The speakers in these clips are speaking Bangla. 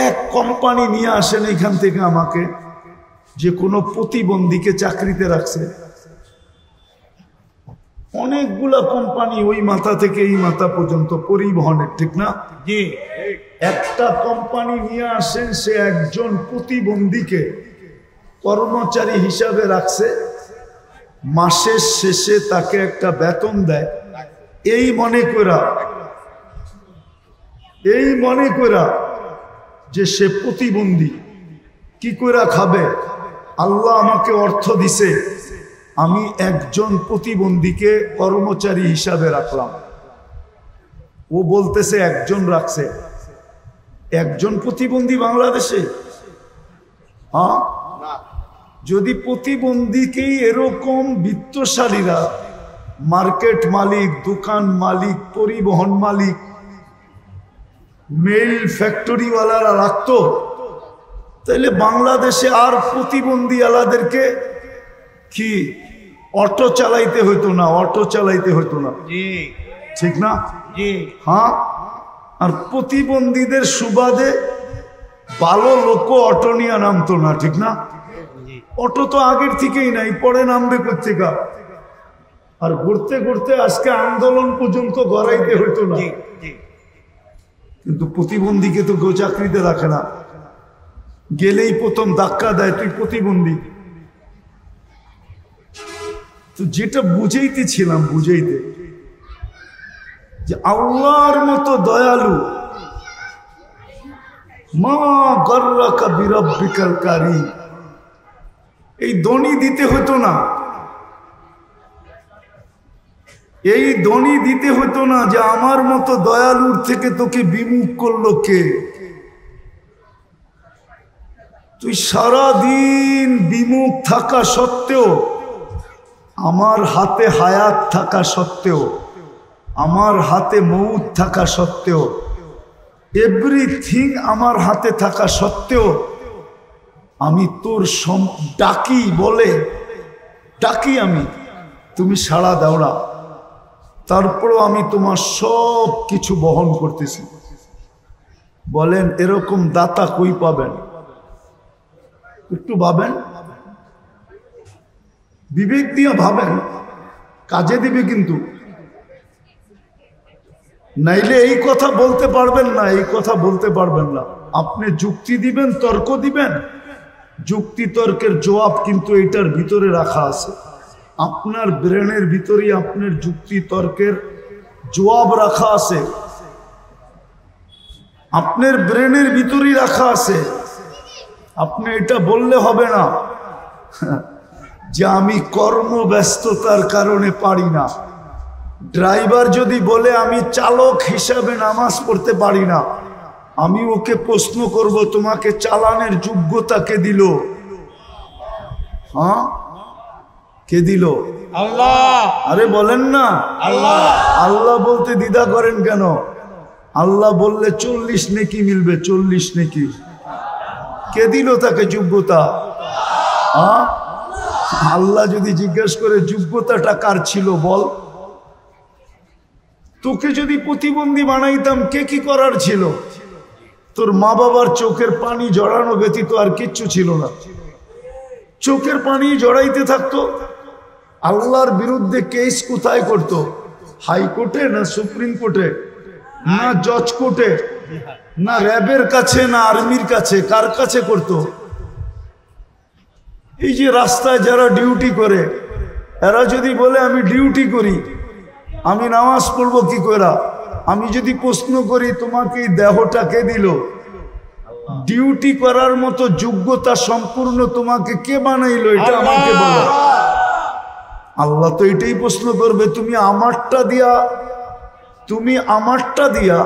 এক কোম্পানি নিয়ে আসেন এখান থেকে আমাকে, যে কোনো প্রতিবন্ধীকে চাকরিতে রাখছে। অনেকগুলা কোম্পানি, ওই মাথা থেকে এই মাথা পর্যন্ত পরিবহনের, ঠিক না? জি। একটা কোম্পানি নিয়ে আসেন, সে একজন প্রতিবন্ধীকে কর্মচারী হিসাবে রাখছে, মাসের শেষে তাকে একটা বেতন দেয়। এই মনে করা যে সে প্রতিবন্ধী, কি করে খাবে? আল্লাহ আমাকে অর্থ দিছে, আমি একজন প্রতিবন্ধীকে কর্মচারী হিসাবে রাখলাম। ও বলতেছে একজন রাখছে। একজন প্রতিবন্ধী বাংলাদেশে? হ্যাঁ, যদি প্রতিবন্ধীকেই এরকম বিত্তশালীরা, মার্কেট মালিক, দোকান মালিক, পরিবহন মালিক, মেল ফ্যাক্টরিওয়ালারা রাখতো, তাহলে বাংলাদেশে আর প্রতিবন্ধী আলাদেরকে কি অটো চালাইতে হইতো না, ঠিক না? হ্যাঁ, আর প্রতিবন্ধীদের সুবাদে ভালো লোক অটো নিয়ে নামতো না, ঠিক না? অটো তো আগের থেকেই নাই, পরে নামবে কোথেকে? আর ঘুরতে ঘুরতে আজকে আন্দোলন পর্যন্ত গড়াইতে হইতো না। কিন্তু প্রতিবন্ধীকে তো কেউ চাকরিতে রাখে না, গেলেই প্রথম ধাক্কা দেয়, তুই প্রতিবন্ধী। তো যেটা বুঝাইতেছিলাম, যে আল্লাহর মতো দয়ালু, মা গর্রাকা বিরব্বিকাল কারীম, এই দনি দিতে হতো না, যে আমার মতো দয়ালুর থেকে তোকে বিমুখ করলো কে? তুই সারাদিন বিমুখ থাকা সত্ত্বেও, আমার হাতে হায়াত থাকা সত্ত্বেও, আমার হাতে মউত থাকা সত্ত্বেও, এভরিথিং আমার হাতে থাকা সত্ত্বেও, আমি তোর ডাকি আমি, তুমি সাড়া দাও না। তারপরও আমি তোমার সব কিছু বহন করতেছি। বলেন এরকম দাতা কই পাবেন? একটু ভাবেন, বিবেক দিয়ে ভাবেন, কাজে দিবে কিন্তু। নাইলে এই কথা বলতে পারবেন না, আপনি যুক্তি দিবেন, তর্ক দিবেন, যুক্তি তর্কের জবাব কিন্তু এটার ভিতরে রাখা আছে। আপনার ব্রেনের ভিতরেই আপনার যুক্তি তর্কের জবাব রাখা আছে, আপনার ব্রেনের ভিতরেই রাখা আছে। আপনি এটা বললে হবে না যে আমি কর্মব্যস্ততার কারণে পারি না। ড্রাইভার যদি বলে আমি চালক হিসাবে নামাজ পড়তে পারি না, আমি ওকে প্রশ্ন করব তোমাকে চালানের যোগ্যতা কে দিল? হ্যাঁ, কে দিল? আল্লাহ। আরে বলেন না আল্লাহ। আল্লাহ বলতে দ্বিধা করেন কেন? আল্লাহ বললে 40 নেকি মিলবে, 40 নেকি। কে দিল তাকে যোগ্যতা? হ্যাঁ, আল্লাহ যদি জিজ্ঞেস করে যোগ্যতাটা কার ছিল বল। তোকে যদি প্রতিবন্ধী বানাইতাম, কে কি করার ছিল? তোর মা বাবার চোখের পানি জড়ানো ব্যতীত আর কিচ্ছু ছিল না। চোখের পানি জড়াইতে থাকতো। আল্লাহর বিরুদ্ধে কেস কোথায় করত? হাইকোর্টে না সুপ্রিম কোর্টে না জজ কোর্টে না র্যাবের কাছে না আর্মির কাছে? কার কাছে করত? এই যে রাস্তায় যারা ডিউটি করে, এরা যদি বলে আমি ডিউটি করি, আমি নামাজ পড়বো কি করে? আমি যদি প্রশ্ন করি তোমাকে এই দেহটা কে দিল? ডিউটি করার মতো যোগ্যতা সম্পূর্ণ তোমাকে কে বানাইলো? এটা আমাকে বলো। আল্লাহ তো এটাই প্রশ্ন করবে, তুমি আমারটা দিয়া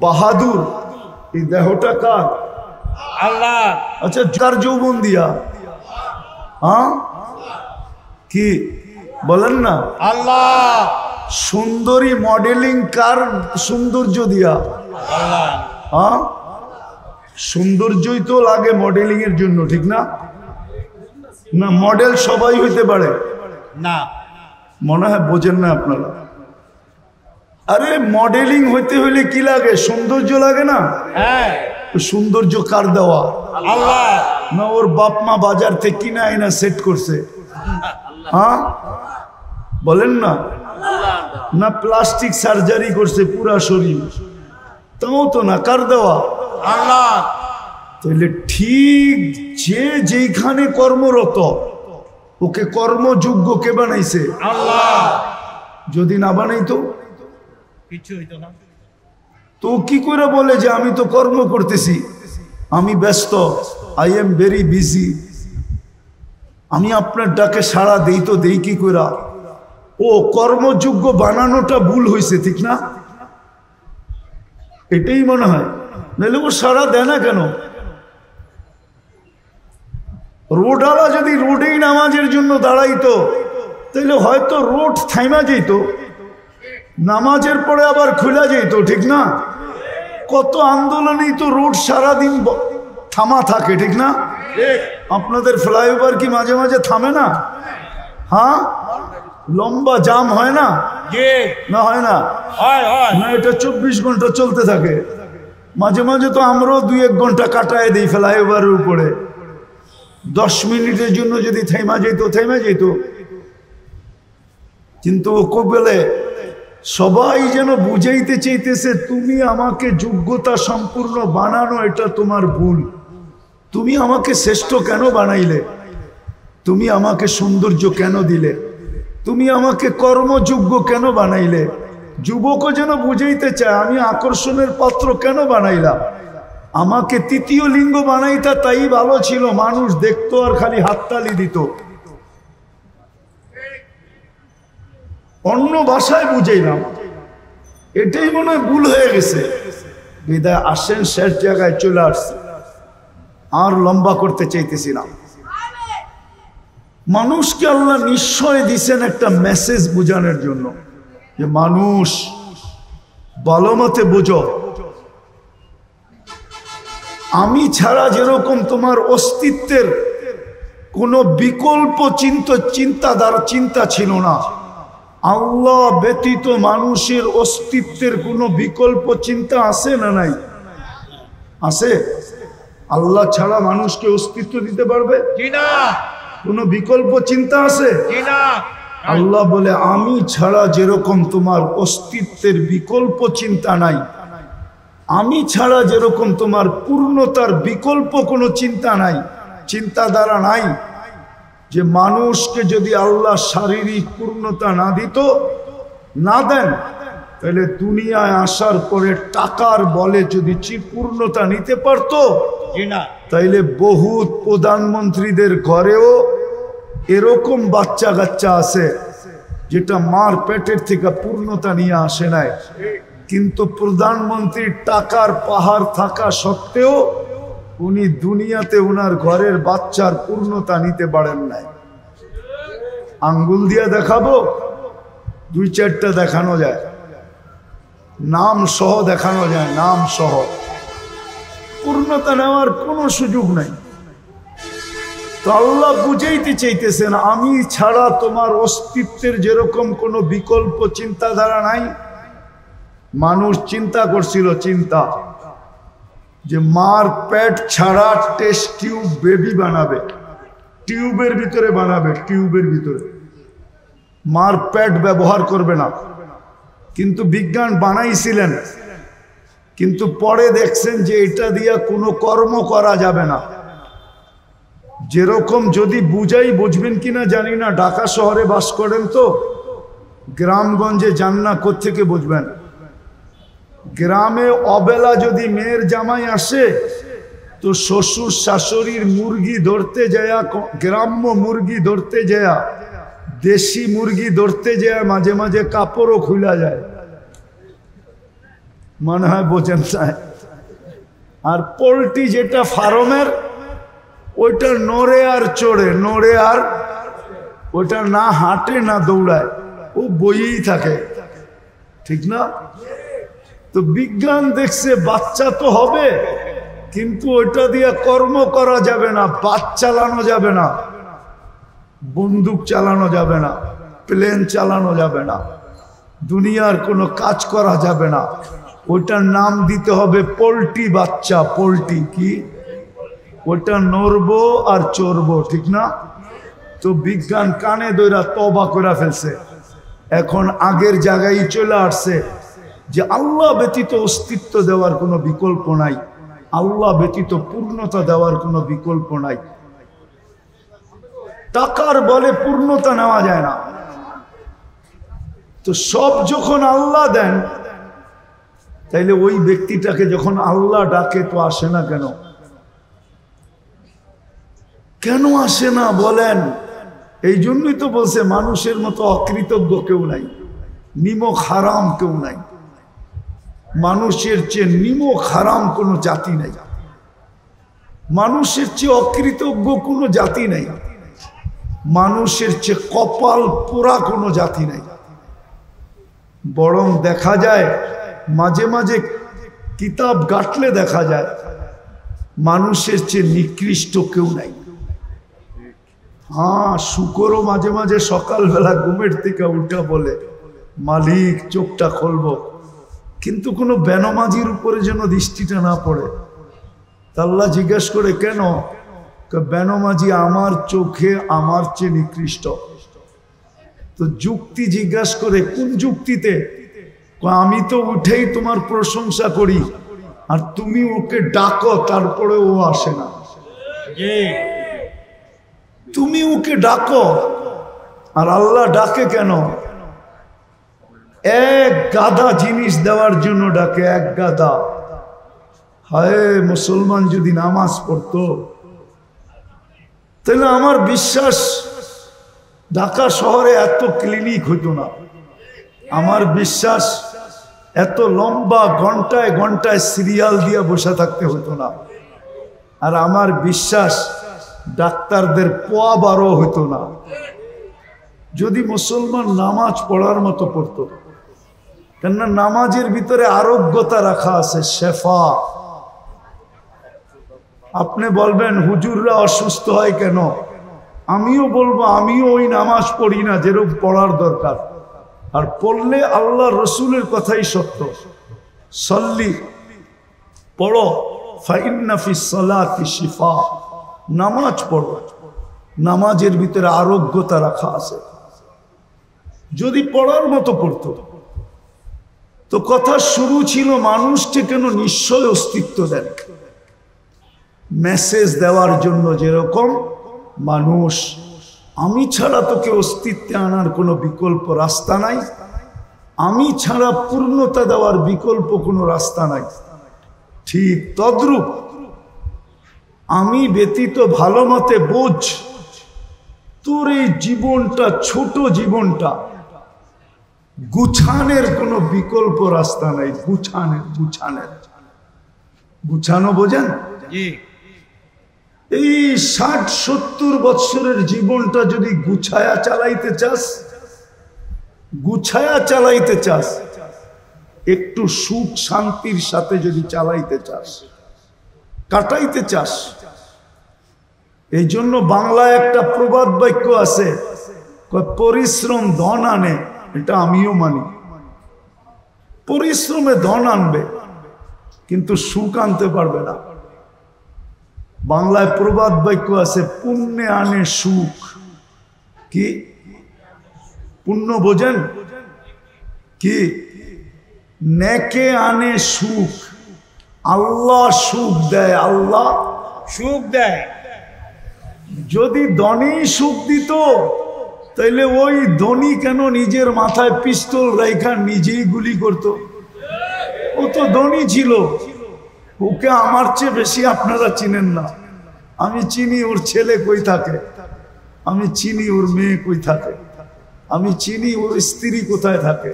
বাহাদুর, এই দেহটা কার? আল্লাহ। আচ্ছা, কার যৌবন দিয়া? হ্যাঁ, কি বলেন না? আল্লাহ। সুন্দরী মডেলিং কার সৌন্দর্য দিয়া? আল্লাহ। হ্যাঁ, সৌন্দর্যই তো লাগে মডেলিং এর জন্য, ঠিক না? না, মডেল সবাই হইতে পারে না, মনে হয় বোঝেন না আপনারা। আরে মডেলিং হইতে হইলে কি লাগে? সৌন্দর্য লাগে না? হ্যাঁ। ওই সৌন্দর্য কার দেওয়া? আল্লাহ। না ওর বাপ মা বাজার থেকে কিনা আইনা সেট করছে? হ্যাঁ বলেন না, না প্লাস্টিক সার্জারি করছে পুরা শরীর? তাও তো না, কার দেওয়া? আল্লাহ। তাহলে ঠিক যে যেখানে কর্মরত ওকে কর্মযোগ্য কে বানাইছে? আল্লাহ। যদি না বানাইতো কিছু হইতো না। তো কি করে বলে যে আমি তো কর্ম করতেছি, আমি ব্যস্ত, আই এম ভেরি বিজি, আমি আপনার ডাকে সাড়া দেই তো দেই কি করে? ও কর্মযোগ্য বানানোটা ভুল হয়েছে, ঠিক না? এটাই মনে হয়, নাহলে ও সাড়া দেয় না কেন? রোডওয়ালা যদি রোডেই নামাজের জন্য দাঁড়াইতো তাহলে হয়তো রোড থাইমা যেত, নামাজের পরে আবার খুলে যেত, ঠিক না? কত আন্দোলনেই তো রোড সারাদিন থামা থাকে, ঠিক না? আপনাদের ফ্লাইওভার কি মাঝে মাঝে থামে না? হ্যাঁ, লম্বা জাম হয় না? না হয় না? না, এটা 24 ঘন্টা চলতে থাকে। মাঝে মাঝে তো আমরাও 2-1 ঘন্টা কাটায় দিই ফ্লাইওভারের উপরে। 10 মিনিটের জন্য যদি থেমা যেত। কিন্তু ও কবেলে সবাই যেন বুঝাইতে চাইতেছে তুমি আমাকে যোগ্যতা সম্পূর্ণ বানানো, এটা তোমার ভুল। তুমি আমাকে শ্রেষ্ঠ কেন বানাইলে? তুমি আমাকে সৌন্দর্য কেন দিলে? তুমি আমাকে কর্মযোগ্য কেন বানাইলে? যুবকও যেন বুঝাইতে চায় আমি আকর্ষণের পাত্র কেন বানাইলাম? আমাকে তৃতীয় লিঙ্গ বানাইতা তাই ভালো ছিল, মানুষ দেখতো আর খালি হাততালি দিত। অন্য ভাষায় বুঝাইলাম, এটাই মনে হয় ভুল হয়ে গেছে। বিদায় আসেন, শেষ জায়গায় চলে আসছে, আর লম্বা করতে চাইতেছি না। মানুষকে আল্লাহ নিশ্চয় দিছেন একটা মেসেজ বোঝানোর জন্য, যে মানুষ ভালো মতে বোঝো, আমি ছাড়া যেরকম তোমার অস্তিত্বের কোনো বিকল্প চিন্তা ছিল না, আল্লাহ ব্যতীত মানুষের অস্তিত্বের কোনো বিকল্প চিন্তা আছে না নাই? আছে? আল্লাহ ছাড়া মানুষকে অস্তিত্ব দিতে পারবে? কোনো বিকল্প চিন্তা আছে? আল্লাহ বলে আমি ছাড়া যেরকম তোমার অস্তিত্বের বিকল্প চিন্তা নাই, আমি ছাড়া যেরকম তোমার পূর্ণতার বিকল্প কোনো চিন্তা নাই, চিন্তাধারা নাই, যে মানুষকে যদি আল্লাহ শারীরিক পূর্ণতা না দিত, না দেন, তাহলে দুনিয়ায় আসার পরে টাকার বলে যদি পূর্ণতা নিতে পারতো, তাইলে বহুত প্রধানমন্ত্রীদের ঘরেও এরকম বাচ্চা কাচ্চা আছে যেটা মার পেটের থেকে পূর্ণতা নিয়ে আসে নাই, কিন্তু প্রধানমন্ত্রীর টাকার পাহাড় থাকা সত্ত্বেও উনি দুনিয়াতে উনার ঘরের বাচ্চার পূর্ণতা নিতে পারেন নাই। আঙ্গুল দিয়ে দেখাবো? 2-4টা দেখানো যায়, নাম সহ দেখানো যায়, নাম সহ। পূর্ণতা নেওয়ার কোনো সুযোগ নাই। তো আল্লাহ বুঝাইতে চাইতেছেন আমি ছাড়া তোমার অস্তিত্বের যেরকম কোনো বিকল্প চিন্তাধারা নাই। মানুষ চিন্তা করছিল, যে মার পেট ছাড়া টেস্ট টিউব বেবি বানাবে, টিউবের ভিতরে বানাবে, টিউবের ভিতরে, মার পেট ব্যবহার করবে না। কিন্তু বিজ্ঞান বানাইছিলেন, কিন্তু পরে দেখছেন যে এটা দিয়া কোনো কর্ম করা যাবে না। যেরকম যদি বুঝাই, বুঝবেন কিনা জানি না, ঢাকা শহরে বাস করেন তো, গ্রামগঞ্জে যান না, কোত্থেকে বুঝবেন? গ্রামে অবেলা যদি মেয়ের জামাই আসে তো শ্বশুর শাশুড়ির মুরগি ধরতে যায়, গ্রাম্য মুরগি ধরতে যায়, দেশি মুরগি ধরতে যায়, মাঝে মাঝে কাপড়ও খুলে যায়, মনে হয় বোঝেন না। আর পোল্ট্রি যেটা ফার্মের, ওইটা নড়ে আর চড়ে, নড়ে আর ওইটা না হাঁটে না দৌড়ায়, ও বইয়েই থাকে, ঠিক না? তো বিজ্ঞান দেখছে বাচ্চা তো হবে, কিন্তু ওইটা দিয়ে কর্ম করা যাবে না, বাস চালানো যাবে না, বন্দুক চালানো যাবে না, প্লেন চালানো যাবে না, দুনিয়ার কোনো কাজ করা যাবে না। ওইটার নাম দিতে হবে পোল্ট্রি বাচ্চা। পোল্ট্রি কি? ওটা নড়বো আর চড়বো, ঠিক না? তো বিজ্ঞান কানে দইরা তওবা করে ফেলছে, এখন আগের জায়গায় চলে আসছে যে আল্লাহ ব্যতীত অস্তিত্ব দেওয়ার কোনো বিকল্প নাই, আল্লাহ ব্যতীত পূর্ণতা দেওয়ার কোনো বিকল্প নাই। টাকার বলে পূর্ণতা নেওয়া যায় না। তো সব যখন আল্লাহ দেন, তাইলে ওই ব্যক্তিটাকে যখন আল্লাহ ডাকে তো আসে না কেন? কেন আসে না বলেন? এই জন্যই তো বলছে মানুষের মতো অকৃতজ্ঞ কেউ নাই, নিমক হারাম কেউ নাই। মানুষের চেয়ে নিমক হারাম কোনো জাতি নাই, মানুষের চেয়ে অকৃতজ্ঞ কোনো জাতি নাই, মানুষের চেয়ে কপাল পোড়া কোনো জাতি নাই। বরং দেখা যায় মাঝে মাঝে কিতাব গাটলে দেখা যায় মানুষের চেয়ে নিকৃষ্ট কেউ নাই। হ্যাঁ, শুকরও মাঝে মাঝে সকালবেলা ঘুমের থেকে উঠা বলে মালিক চোখটা খুলবো, কিন্তু কোনো বেনমাজির উপরে যেন দৃষ্টিটা না পড়ে। আল্লাহ জিজ্ঞেস করে কেন? বেনমাজি আমার চোখে আমার চেয়ে নিকৃষ্ট। তো যুক্তি জিজ্ঞাসা করে, কোন যুক্তিতে? আমি তো উঠেই তোমার প্রশংসা করি আর তুমি ওকে ডাকো, তারপরে ও আসে না। তুমি ওকে ডাকো আর আল্লাহ ডাকে কেন? এক গাদা জিনিস দেওয়ার জন্য ডাকে, এক গাদা। হায়, মুসলমান যদি নামাজ পড়তো তাহলে আমার বিশ্বাস ঢাকা শহরে এত ক্লিনিক হইতো না, আমার বিশ্বাস এত লম্বা ঘন্টায় ঘন্টায় সিরিয়াল দিয়ে বসে থাকতে হতো না, আর আমার বিশ্বাস ডাক্তারদের পোয়া বারো হতো না যদি মুসলমান নামাজ পড়ার মতো পড়তো। কেননা নামাজের ভিতরে আরোগ্যতা রাখা আছে, শেফা। আপনি বলবেন হুজুররা অসুস্থ হয় কেন? আমিও বলবো আমিও ওই নামাজ পড়ি না যেরকম পড়ার দরকার, আর পড়লে আল্লাহ রসুলের কথাই সত্য। সল্লি পড়ো, ফাইন্না ফিস সালাতি শিফা। নামাজ পড়ো, নামাজের ভিতরে আরোগ্যতা রাখা আছে। যদি পড়ার মতো পড়তো তো কথা শুরু ছিল মানুষকে কেন নিশ্চয় অস্তিত্ব দেন, মেসেজ দেওয়ার জন্য। যেরকম মানুষ, আমি ছাড়া তোকে অস্তিত্বে আনার কোনো বিকল্প রাস্তা নাই, আমি ছাড়া পূর্ণতা দেওয়ার বিকল্প কোনো রাস্তা নাই, ঠিক তদ্রূপ আমি ব্যতীত ভালো মতে বোঝ, তোর এই জীবনটা, ছোট জীবনটা গুছানের কোনো বিকল্প রাস্তা নাই। গুছানো বোঝেন? এই 60-70 বৎসরের জীবনটা যদি গুছায়া চালাইতে চাস, একটু সুখ শান্তির সাথে যদি চালাইতে চাস, কাটাইতে চাস। এই জন্য বাংলায় একটা প্রবাদ বাক্য আছে, পরিশ্রম ধন আনে। এটা আমিও মানি, পরিশ্রমে ধন আনবে কিন্তু সুখ আনতে পারবে না। বাংলায় প্রবাদ বাক্য আছে, পুণ্যে আনে সুখ। কি পুণ্য বোঝেন? কি নেকে আনে সুখ। আল্লাহ সুখ দেয়, আল্লাহ সুখ দেয়। যদি ধনী সুখ দিত তাইলে ওই ধনী কেন নিজের মাথায় পিস্তল রেখা নিজেই গুলি করত? ও তো ধনী ছিল, ওকে আমার চেয়ে বেশি আপনারা চিনেন না। আমি চিনি ওর ছেলে কই থাকে, আমি চিনি ওর মেয়ে কই থাকে, আমি চিনি ওর স্ত্রী কোথায় থাকে,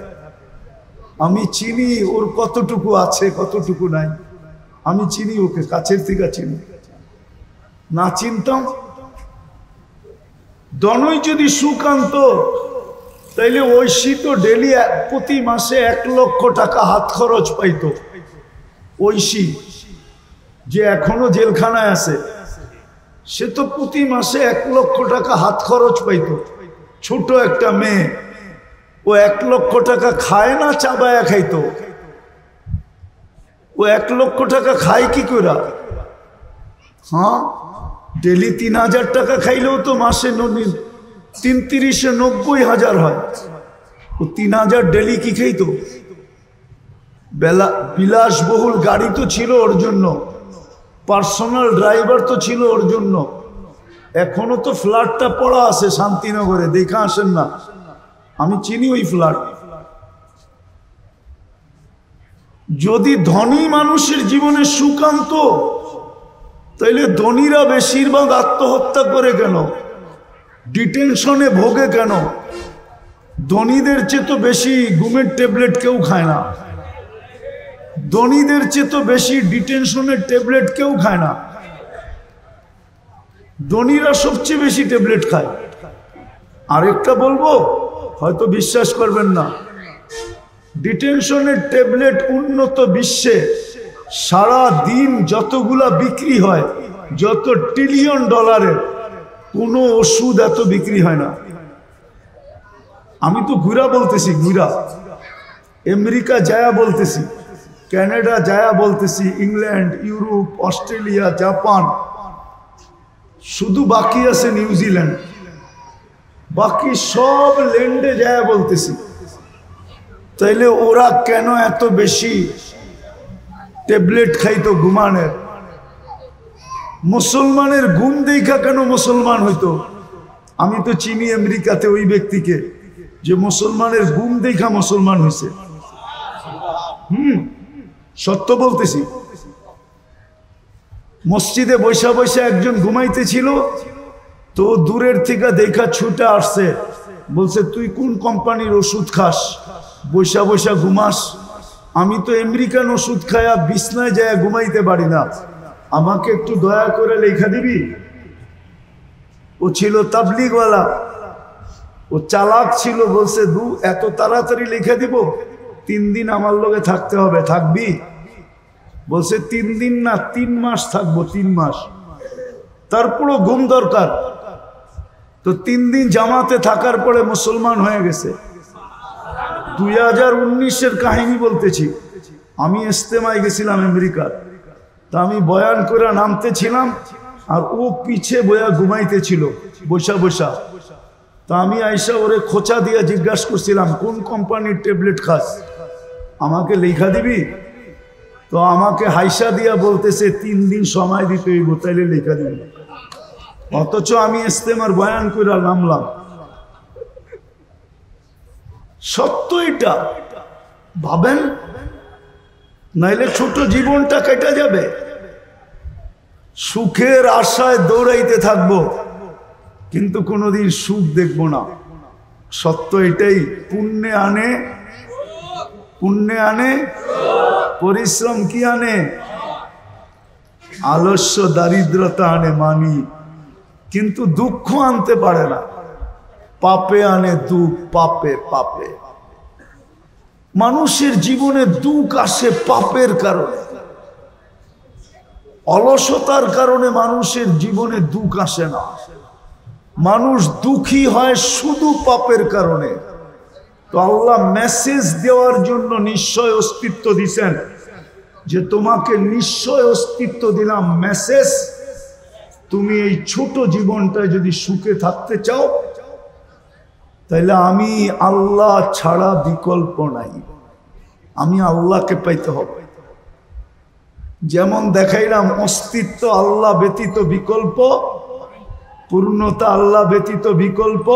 আমি চিনি ওর কতটুকু আছে কতটুকু নাই, আমি চিনি ওকে, কাছের থেকে চিনি। না চিনতাম, দনই যদি সুখ আনত তাইলে ঐশী তো ডেলি প্রতি মাসে 1 লক্ষ টাকা হাত খরচ পাইত। ঐশী যে এখনো জেলখানায় আছে, সে তো প্রতি মাসে 1 লক্ষ টাকা হাত খরচ পাইত। ছোট একটা মেয়ে, ও 1 লক্ষ টাকা খায় না, চাবায়া খাইতো। ও 1 লক্ষ টাকা খায় কি করে? হ্যাঁ, ডেলি 3000 টাকা খাইলেও তো মাসে 3-30-এ 90,000 হয়। ও 3000 ডেলি কি খাইতো? বিলাসবহুল গাড়ি তো ছিল ওর জন্য, পার্সোনাল ড্রাইভার তো ছিল ওর জন্য। এখনো তো ফ্ল্যাটটা পড়া আছে শান্তিনগরে, দেখা আসেন না? আমি চিনি ওই ফ্ল্যাট। যদি ধনী মানুষের জীবনে সুখ আনতো, তাইলে ধনীরা বেশিরভাগ আত্মহত্যা করে কেন, ডিটেনশনে ভোগে কেন? ধনীদের চেয়ে তো বেশি ঘুমের ট্যাবলেট কেউ খায় না, ধনীদের চেয়ে তো বেশি ডিটেনশনের ট্যাবলেট কেউ খায় না। ধনীরা সবচেয়ে বেশি ট্যাবলেট খায়। আরেকটা বলবো, হয়তো বিশ্বাস করবেন না, ডিটেনশনের ট্যাবলেট উন্নত বিশ্বে সারা দিন যতগুলা বিক্রি হয়, যত $1 ট্রিলিয়ন, কোনো ওষুধ এত বিক্রি হয় না। আমি তো ঘুরা বলতেছি, ঘুরা আমেরিকা যায়া বলতেছি, কানাডা যায়া বলতেছি, ইংল্যান্ড, ইউরোপ, অস্ট্রেলিয়া, জাপান, শুধু বাকি আছে নিউজিল্যান্ড, বাকি সব ল্যান্ডে যায়া বলতেছি। তাইলে ওরা কেন এত বেশি ট্যাবলেট খাইতো ঘুমানের? মুসলমানের ঘুম দেখা কেন মুসলমান হইতো? আমি তো চিনি আমেরিকাতে ওই ব্যক্তিকে যে মুসলমানের ঘুম দেখা মুসলমান হয়েছে। সত্য বলতেছি। মসজিদে বৈশা বৈশা একজন ঘুমাইতেছিল, তো দূরের থেকে দেখা ছুটে আসছে, বলছে তুই কোন কোম্পানির ওষুধ খাস, বৈশা বৈশা ঘুমাস? আমি তো আমেরিকান ওষুধ খায়া বিছনায় যায় ঘুমাইতে পারি না, আমাকে একটু দয়া করে লেখা দিবি? ও ছিল তাবলিগওয়ালা, ও চালাক ছিল, বলছে এত তাড়াতাড়ি লেখা দিব? 3 দিন আমার লগে থাকতে হবে। থাকবি? বলছে 3 দিন না 3 মাস থাকবো, 3 মাস। তারপরও ঘুম দরকার। তো 3 দিন জামাতে থাকার পরে মুসলমান হয়ে গেছে। 2019-এর কাহিনী বলতেছি। আমি ইস্তেমায় গেছিলাম আমেরিকার, তা আমি বয়ান করে নামতেছিলাম, আর ও পিছে বয়া ঘুমাইতেছিল বৈশা বৈশা। তা আমি আইসা ওরে খোঁচা দিয়ে জিজ্ঞাসা করছিলাম, কোন কোম্পানির ট্যাবলেট খাস, আমাকে লেখা দিবি? তো আমাকে হাইসা দিয়া বলতেছে 3 দিন সময় দিতে হইব, তাইলে লেখা দিবি। অথচ আমি ইস্তেমার বয়ান করে নামলাম। সত্য এটা, ভাবেন, নাইলে ছোট জীবনটা কেটে যাবে। সুখের আশায় দৌড়াইতে থাকবো, কিন্তু কোনোদিন সুখ দেখবো না। সত্য এটাই। পুণ্যে আনে, পুণ্যে আনে, পরিশ্রম কি আনে? আলস্য দারিদ্রতা আনে মানি, কিন্তু দুঃখ আনতে পারে না। পাপে আনে দুঃখ, পাপে পাপে। মানুষের জীবনে দুঃখ আসে পাপের কারণে, অলসতার কারণে মানুষের জীবনে দুঃখ আসে না। মানুষ দুঃখী হয় শুধু পাপের কারণে। তো আল্লাহ মেসেজ দেওয়ার জন্য নিশ্চয় অস্তিত্ব দিছেন, যে তোমাকে নিশ্চয় অস্তিত্ব দিলাম, মেসেজ, তুমি এই ছোট জীবনটায় যদি সুখে থাকতে চাও, তাইলে আমি আল্লাহ ছাড়া বিকল্প নাই, আমি আল্লাহকে পাইতে হবে। যেমন দেখাইলাম, অস্তিত্ব আল্লাহ ব্যতীত বিকল্প, পূর্ণতা আল্লাহ ব্যতীত বিকল্প,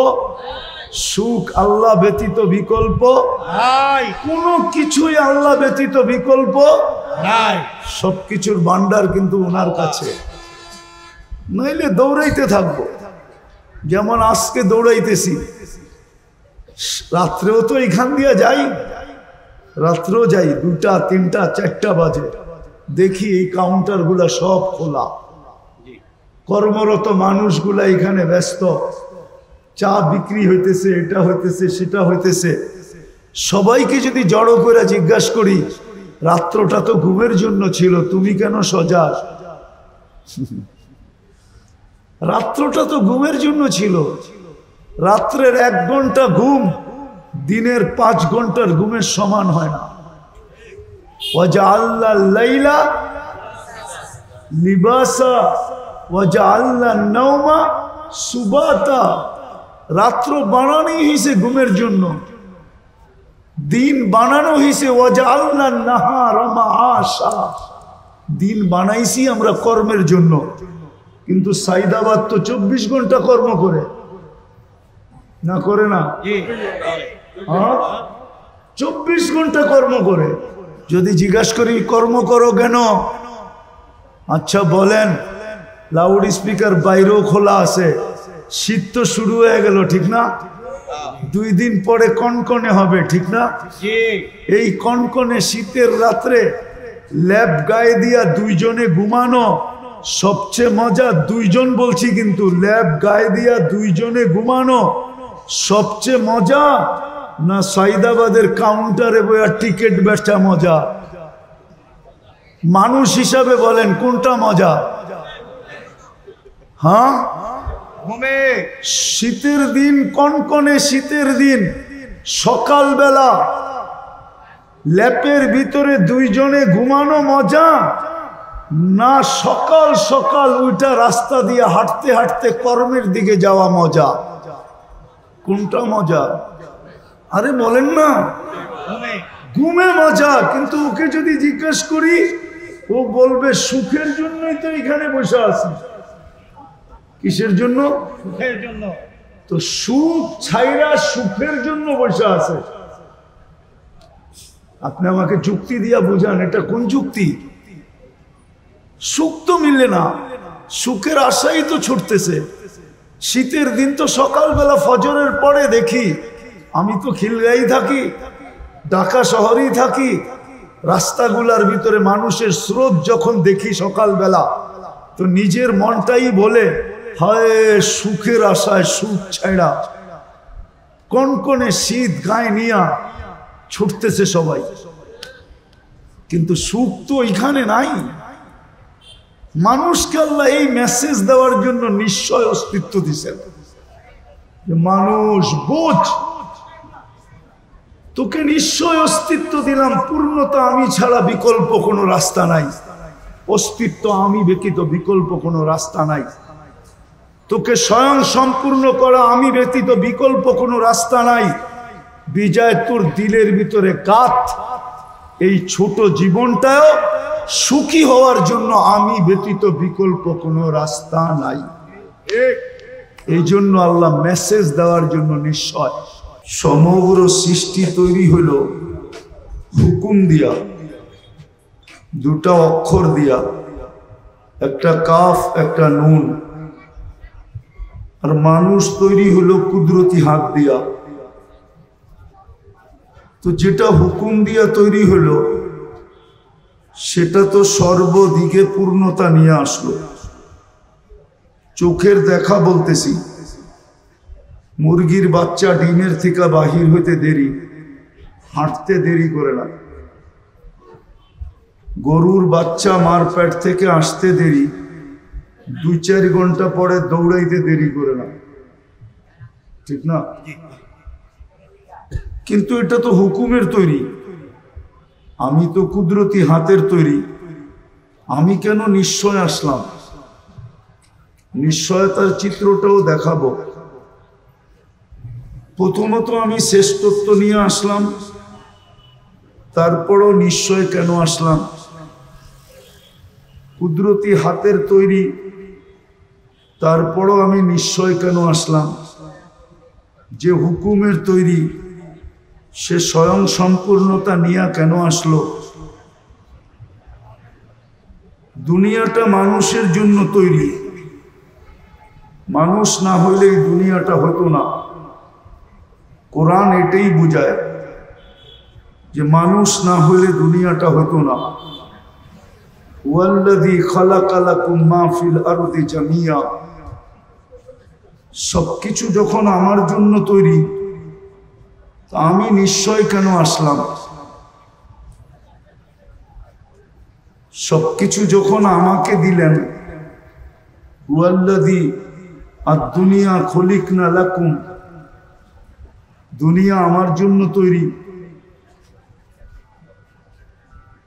সুখ আল্লাহ ব্যতীত বিকল্প নাই, কোনো কিছুই আল্লাহ ব্যতীত বিকল্প নাই। সবকিছুর ভান্ডার কিন্তু ওনার কাছে। নইলে দৌড়াইতে থাকবো, যেমন আজকে দৌড়াইতেছি। রাত্রেও তো এখান দিয়ে যাই, রাত্রেও যাই, 2টা 3টা 4টা বাজে, দেখি এই কাউন্টারগুলা সব খোলা, কর্মরত মানুষগুলা এখানে ব্যস্ত, চা বিক্রি হইতেছে, এটা হইতেছে, সেটা হইতেছে। সবাইকে যদি জড়ো করে জিজ্ঞাসা করি, রাত্রটা তো ঘুমের জন্য ছিল, তুমি কেন সজাগ? রাত্রটা তো ঘুমের জন্য ছিল। রাত্রের 1 ঘন্টা ঘুম দিনের 5 ঘন্টার ঘুমের সমান হয় না। ওয়াজআলনা লাইলা লিবাসা ওয়াজআলনা নাওমা সুবাতা। রাত্র বানানোই হইছে ঘুমের জন্য, দিন বানানো হইছে ওয়াজআলনা নাহারা মাআশা। দিন বানাইছি আমরা কর্মের জন্য, কিন্তু সাইদাবাদ তো 24 ঘন্টা কর্ম করে না, করে না? 24 ঘন্টা কর্ম করে। যদি জিজ্ঞাসা করি কর্ম করো কেন, আচ্ছা বলেন, লাউড স্পিকার বাইরেও খোলা আছে, শীত তো শুরু হয়ে গেল, ঠিক না? 2 দিন পরে কনকনে হবে, ঠিক না? এই কনকনে শীতের রাত্রে ল্যাব গায়ে দিয়া 2 জনে ঘুমানো সবচেয়ে মজা। 2 জন বলছি, কিন্তু ল্যাব গায়ে দিয়া 2 জনে ঘুমানো সবচেয়ে মজা, না সাইদাবাদের কাউন্টারে বইয়া টিকিট বেচা মজা? মানুষ হিসাবে বলেন কোনটা মজা? হ্যাঁ, শীতের দিন, কনকনে শীতের দিন, সকালবেলা ল্যাপের ভিতরে 2 জনে ঘুমানো মজা, না সকাল সকাল ওইটা রাস্তা দিয়ে হাঁটতে হাঁটতে কর্মের দিকে যাওয়া মজা? কোনটা মজা? আরে বলেন না। ঘুমে মজা। কিন্তু ওকে যদি জিজ্ঞেস করি, ও বলবে সুখের জন্যই তো এখানে বসে আছি। কিসের জন্য? সুখের জন্য। তো সুখ ছাইরা সুখের জন্য বসে আছে। আপনি আমাকে যুক্তি দিয়া বুঝান, এটা কোন যুক্তি? সুখ তো মিলে না, সুখের আশাই তো ছুটতেছে। শীতের দিন তো সকালবেলা ফজরের পরে দেখি, আমি তো খিলগাঁই থাকি, ঢাকা শহরেই থাকি, রাস্তাগুলার ভিতরে মানুষের স্রোত যখন দেখি সকালবেলা, তো নিজের মনটাই বলে, হায় সুখের আশায় সুখ ছাড়া কনকনে শীত গায়ে নিয়া ছুটতেছে সবাই। কিন্তু সুখ তো এখানে নাই। মানুষকে আল্লাহ এই মেসেজ দেওয়ার জন্য নিশ্চয় অস্তিত্ব দিছেন, যে মানুষ বোঝ, তোকে নিশ্চয় অস্তিত্ব দিলাম, পূর্ণতা আমি ছাড়া বিকল্প কোনো রাস্তা নাই, অস্তিত্ব আমি ব্যতীত বিকল্প কোনো রাস্তা নাই, তোকে স্বয়ং সম্পূর্ণ করা আমি ব্যতীত বিকল্প কোনো রাস্তা নাই। বিজয় তোর দিলের ভিতরে কাত, এই ছোট জীবনটাও সুখী হওয়ার জন্য আমি ব্যতীত বিকল্প কোনো রাস্তা নাই। এই জন্য আল্লাহ মেসেজ দেওয়ার জন্য নিশ্চয়। সমগ্র সৃষ্টি তৈরি হইল হুকুম দিয়া, 2টা অক্ষর দিয়া, একটা কাফ একটা নুন। আর মানুষ তৈরি হলো কুদরতি হাত দিয়া। তো যেটা হুকুম দিয়া তৈরি হলো, সেটা তো সর্বদিকে পূর্ণতা নিয়ে আসলো। চোখের দেখা বলতেছি, মুরগির বাচ্চা ডিমের থেকে বাহির হইতে দেরি, হাঁটতে দেরি করে না। গরুর বাচ্চা মার পেট থেকে আসতে দেরি, 2-4 ঘন্টা পরে দৌড়াইতে দেরি করে না, ঠিক না? কিন্তু এটা তো হুকুমের তৈরি, আমি তো কুদরতি হাতের তৈরি। আমি কেন নিশ্চয় আসলাম? নিশ্চয়তার চিত্রটাও দেখাবো। প্রথমত আমি শ্রেষ্ঠত্ব নিয়ে আসলাম, তারপরও নিশ্চয় কেন আসলাম? কুদরতি হাতের তৈরি, তারপরও আমি নিশ্চয় কেন আসলাম? যে হুকুমের তৈরি, সে স্বয়ং সম্পূর্ণতা নিয়ে কেন আসলো? দুনিয়াটা মানুষের জন্য তৈরি, মানুষ না হইলে এই দুনিয়াটা হতো না। কোরআন এটাই বুঝায় যে মানুষ না হইলে দুনিয়াটা হতো না। ওয়াল্লাযী খালাকা লাকুম মা ফিল আরদি জামিয়া, সবকিছু যখন আমার জন্য তৈরি, তা আমি নিশ্চয় কেন আসলাম? সবকিছু যখন আমাকে দিলেন, ওয়াল্লাযী আদ-দুনিয়া খলিকনা লাকুম, দুনিয়া আমার জন্য তৈরি,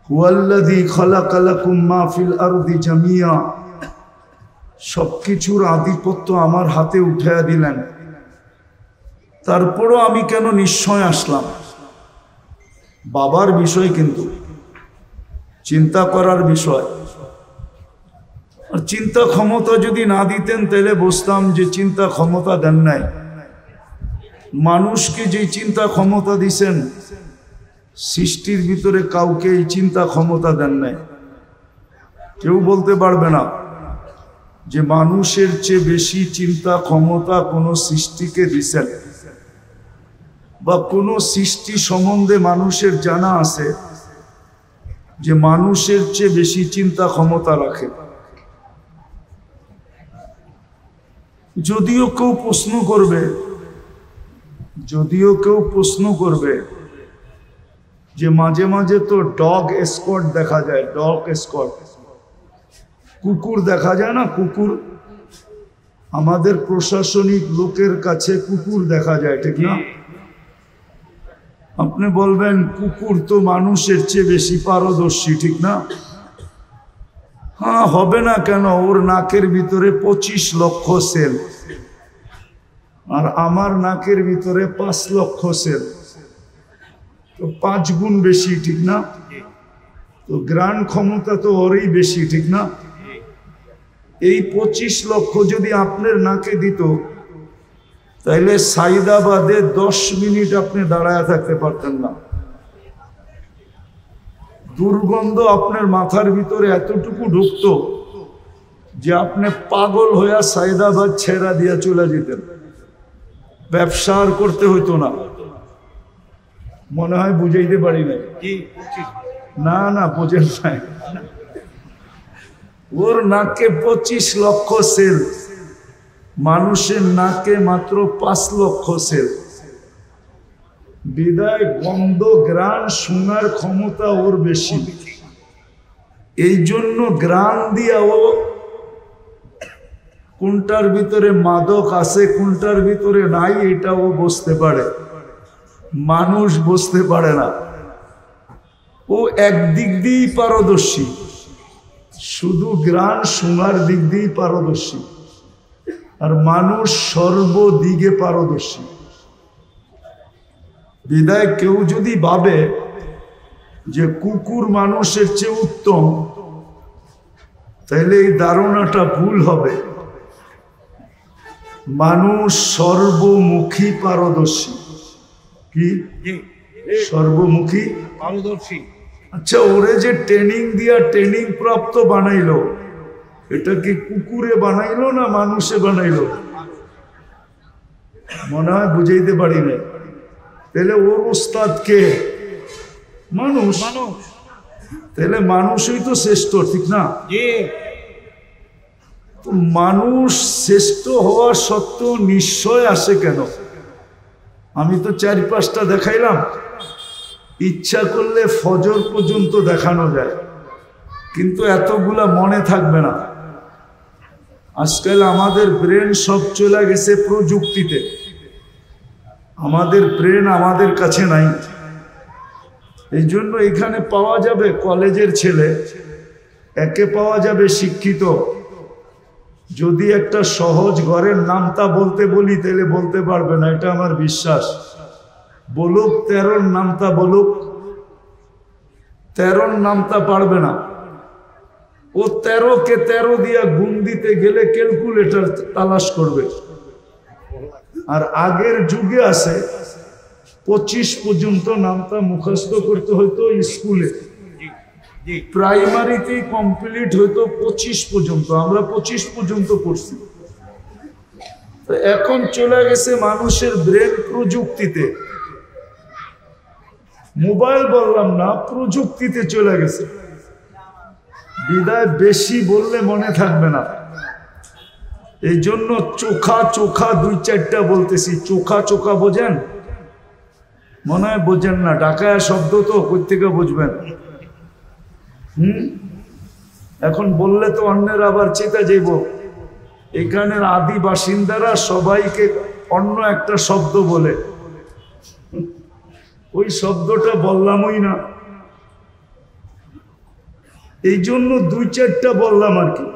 হুয়াল্লাযী খালাকা লাকুম মা ফিল আরদি জামিয়া, সবকিছুর আধিপত্য আমার হাতে উঠাইয়া দিলেন। তারপরও আমি কেন নিশ্চয় আসলাম? বাবার বিষয়, কিন্তু চিন্তা করার বিষয়। আর চিন্তা ক্ষমতা যদি না দিতেন তাহলে বুঝতাম যে চিন্তা ক্ষমতা দেন নাই। মানুষকে যে চিন্তা ক্ষমতা দিছেন, সৃষ্টির ভিতরে কাউকে এই চিন্তা ক্ষমতা দেন নাই। কেউ বলতে পারবে না যে মানুষের চেয়ে বেশি চিন্তা ক্ষমতা কোনো সৃষ্টিকে দিছেন, বা কোনো সৃষ্টি সম্বন্ধে মানুষের জানা আছে যে মানুষের চেয়ে বেশি চিন্তা ক্ষমতা রাখে। যদিও কেউ প্রশ্ন করবে যে মাঝে মাঝে তো ডগ এসকর্ট দেখা যায়, ডগ এসকর্ট, কুকুর দেখা যায় না? কুকুর, আমাদের প্রশাসনিক লোকের কাছে কুকুর দেখা যায়, ঠিক না? আপনি বলবেন কুকুর তো মানুষের চেয়ে বেশি পারদর্শী, ঠিক না? হ্যাঁ, হবে না কেন? ওর নাকের ভিতরে 25 লক্ষ সেল, আর আমার নাকের ভিতরে 5 লক্ষ সেল, তো 5 গুণ বেশি, ঠিক না? তো গ্রাণ ক্ষমতা তো ওরই বেশি, ঠিক না? এই 25 লক্ষ যদি আপনার নাকে দিত, তাইলে সাইদাবাদে 10 মিনিট আপনি দাঁড়ায় থাকতে পারতেন না। দুর্গন্ধ আপনার মাথার ভিতরে এতটুকু ঢুকতো যে আপনি পাগল হইয়া সাইদাবাদ ছেড়া দিয়া চলে যেতেন, ব্যবসা আর করতে হইতো না। মনে হয় বুঝাইতে পারি নাই। না বোঝেন নাই। ওর নাকে 25 লক্ষ সেল, মানুষের নাকে মাত্র 5 লক্ষ সেল। বিদায় গন্ধ গ্রাণ শোনার ক্ষমতা ওর বেশি। এই জন্য গ্রাণ দিয়া ও কোনটার ভিতরে মাদক আছে কোনটার ভিতরে নাই এটা ও বুঝতে পারে, মানুষ বুঝতে পারে না। ও একদিক দিয়েই পারদর্শী, শুধু গ্রাণ শোনার দিক দিয়েই পারদর্শী, আর মানুষ সর্বদিকে পারদর্শী। বিদায় কেউ যদি ভাবে যে কুকুর মানুষের চেয়ে উত্তম, তাহলে এই ধারণাটা ভুল হবে। মানুষ সর্বমুখী পারদর্শী। কি সর্বমুখী পারদর্শী? আচ্ছা, ওরে যে ট্রেনিং দিয়া ট্রেনিং প্রাপ্ত বানাইলো, এটা কি কুকুরে বানাইলো না মানুষে বানাইলো? মনে হয় বুঝাইতে পারি না। তাহলে ওর ওস্তাদ কে? মানুষ। তাহলে মানুষই তো শ্রেষ্ঠ, ঠিক না? তো মানুষ শ্রেষ্ঠ হওয়ার সত্ত্বেও নিশ্চয় আসে কেন? আমি তো 4-5টা দেখাইলাম। ইচ্ছা করলে ফজর পর্যন্ত দেখানো যায়, কিন্তু এতগুলা মনে থাকবে না। আজকাল আমাদের ব্রেন সব চলে গেছে প্রযুক্তিতে, আমাদের ব্রেন আমাদের কাছে নাই। এই জন্য এখানে পাওয়া যাবে কলেজের ছেলে, একে পাওয়া যাবে শিক্ষিত। যদি একটা সহজ ঘরের নামটা বলতে বলি তাহলে বলতে পারবে না, এটা আমার বিশ্বাস। বলুক 13 নামটা বলুক, 13 নামটা পারবে না। ও 13কে 13 দিয়া গুণ দিতে গেলে ক্যালকুলেটর তালাশ করবে। আর আগের যুগে আছে 25 পর্যন্ত নামটা মুখস্থ করতে হইতো স্কুলে, প্রাইমারিতেই কমপ্লিট হইতো 25 পর্যন্ত। আমরা 25 পর্যন্ত পড়ছি। এখন চলে গেছে মানুষের ব্রেন প্রযুক্তিতে। মোবাইল বললাম না, প্রযুক্তিতে চলে গেছে। বিদায় বেশি বললে মনে থাকবে না। এই জন্য চোখা চোখা 2-4টা বলতেছি। চোখা চোখা বোঝেন? মনে হয় বোঝেন না, ঢাকায় শব্দ তো কই থেকে বুঝবেন? এখন বললে তো অন্যের আবার চেতা যাইব। এখানের আদি বাসিন্দারা সবাইকে অন্য একটা শব্দ বলে, ওই শব্দটা বললামই না। এই জন্য দুই চারটা বললাম আর কি,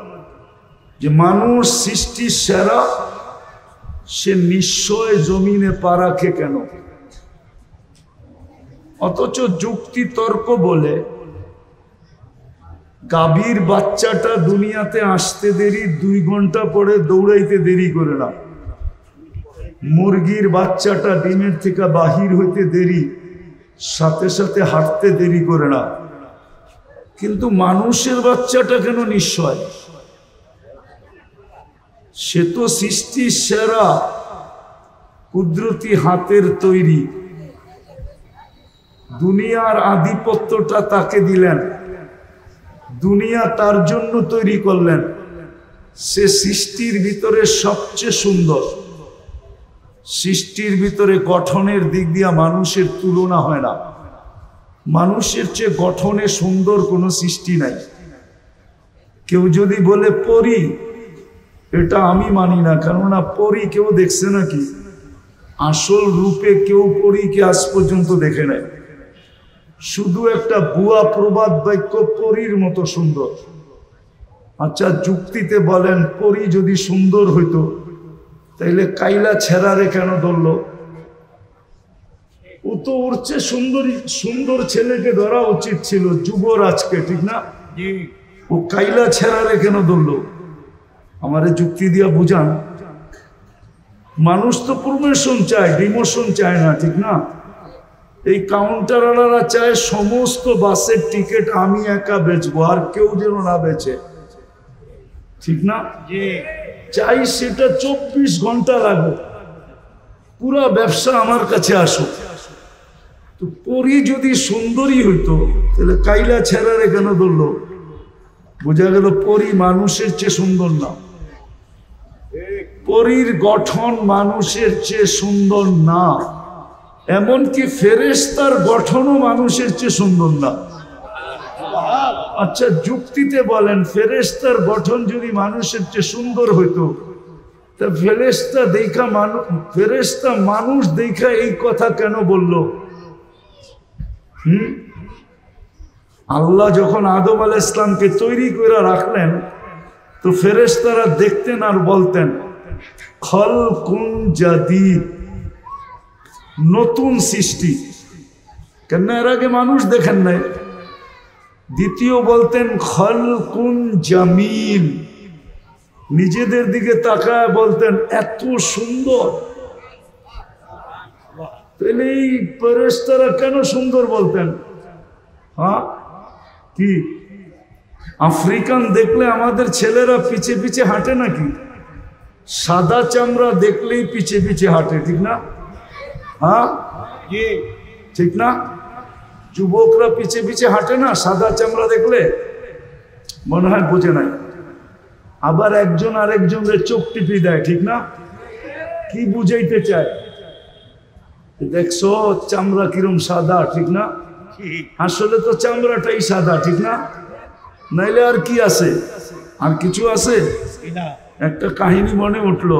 যে মানুষ সৃষ্টির সেরা, সে নিশ্চয় জমিনে পা রাখে কেন? অথচ যুক্তি তর্ক বলে গাভীর বাচ্চাটা দুনিয়াতে আসতে দেরি, 2 ঘন্টা পরে দৌড়াইতে দেরি করে না। মুরগির বাচ্চাটা ডিমের থেকে বাহির হইতে দেরি, সাথে সাথে হাঁটতে দেরি করে না। কিন্তু মানুষের বাচ্চাটা কেন নিশ্চয়? সে তো সৃষ্টির সেরা, কুদরতি হাতের তৈরি। দুনিয়ার আধিপত্যটা তাকে দিলেন, দুনিয়া তার জন্য তৈরি করলেন। সে সৃষ্টির ভিতরে সবচেয়ে সুন্দর। সৃষ্টির ভিতরে গঠনের দিক দিয়ে মানুষের তুলনা হয় না। মানুষের চেয়ে গঠনে সুন্দর কোনো সৃষ্টি নাই। কেউ যদি বলে পরী, এটা আমি মানি না, কেননা পরী কেউ দেখছে নাকি? আসল রূপে কেউ পরীকে আজ পর্যন্ত দেখে নেয়। শুধু একটা বুয়া প্রবাদ বাক্য পরীর মতো সুন্দর। আচ্ছা, যুক্তিতে বলেন পরী যদি সুন্দর হইতো তাইলে কাইলা ছেড়ারে কেন ধরল? ও তো ওর চেয়ে সুন্দর ছেলেকে ধরা উচিত ছিল, যুবরাজকে, ঠিক না? ও কাইলা ছেড়ারে কেন ধরল? আমারে যুক্তি দিয়া বুঝান। মানুষ তো প্রমোশন চায়, ডিমোশন চায় না, ঠিক না? এই কাউন্টারওয়ালারা চায় সমস্ত বাসের টিকিট আমি একা বেচবো, আর কেউ যেন না বেচে, ঠিক না? চাই সেটা 24 ঘন্টা লাগবে, পুরা ব্যবসা আমার কাছে আসো। তো পরী যদি সুন্দরী হইতো তাহলে কাইলা ছেড়ারে কেন ধরলো? বোঝা গেল পরী মানুষের চেয়ে সুন্দর না। পরীর গঠন মানুষের চেয়ে সুন্দর না। এমনকি ফেরেশতার গঠনও মানুষের চেয়ে সুন্দর না। আচ্ছা, যুক্তিতে বলেন ফেরেশতার গঠন যদি মানুষের চেয়ে সুন্দর হইতো, তা ফেরেশতা মানুষ দেখা এই কথা কেন বলল? আল্লাহ যখন আদম আলাইহিস সালামকে তৈরি করে রাখলেন, তো ফেরেশতারা দেখতেন আর বলতেন খালকুন জাদীদ, নতুন সৃষ্টি। কেন এর আগে মানুষ দেখেন নাই? দ্বিতীয় বলতেন খালকুন জামিল, নিজেদের দিকে তাকায় বলতেন এত সুন্দর। তাহলে এই ফেরেশতারা কেন সুন্দর বলতেন? হ্যাঁ, কি আফ্রিকান দেখলে আমাদের ছেলেরা পিছে পিছে হাঁটে নাকি? সাদা চামড়া দেখলেই পিছে পিছে হাঁটে, ঠিক না? হ্যাঁ, ঠিক না? যুবকরা পিছে পিছে হাঁটে না সাদা চামড়া দেখলে? মনে হয় বোঝে নাই। আবার একজন আরেকজনের চোখ টিপি দেয়, ঠিক না? কি বুঝাইতে চায়? দেখছো চামড়া কিরম সাদা, ঠিক না? আসলে তো চামড়াটাই সাদা, ঠিক না? নাইলে আর কি আছে? আর কিছু আছে? একটা কাহিনী মনে উঠলো।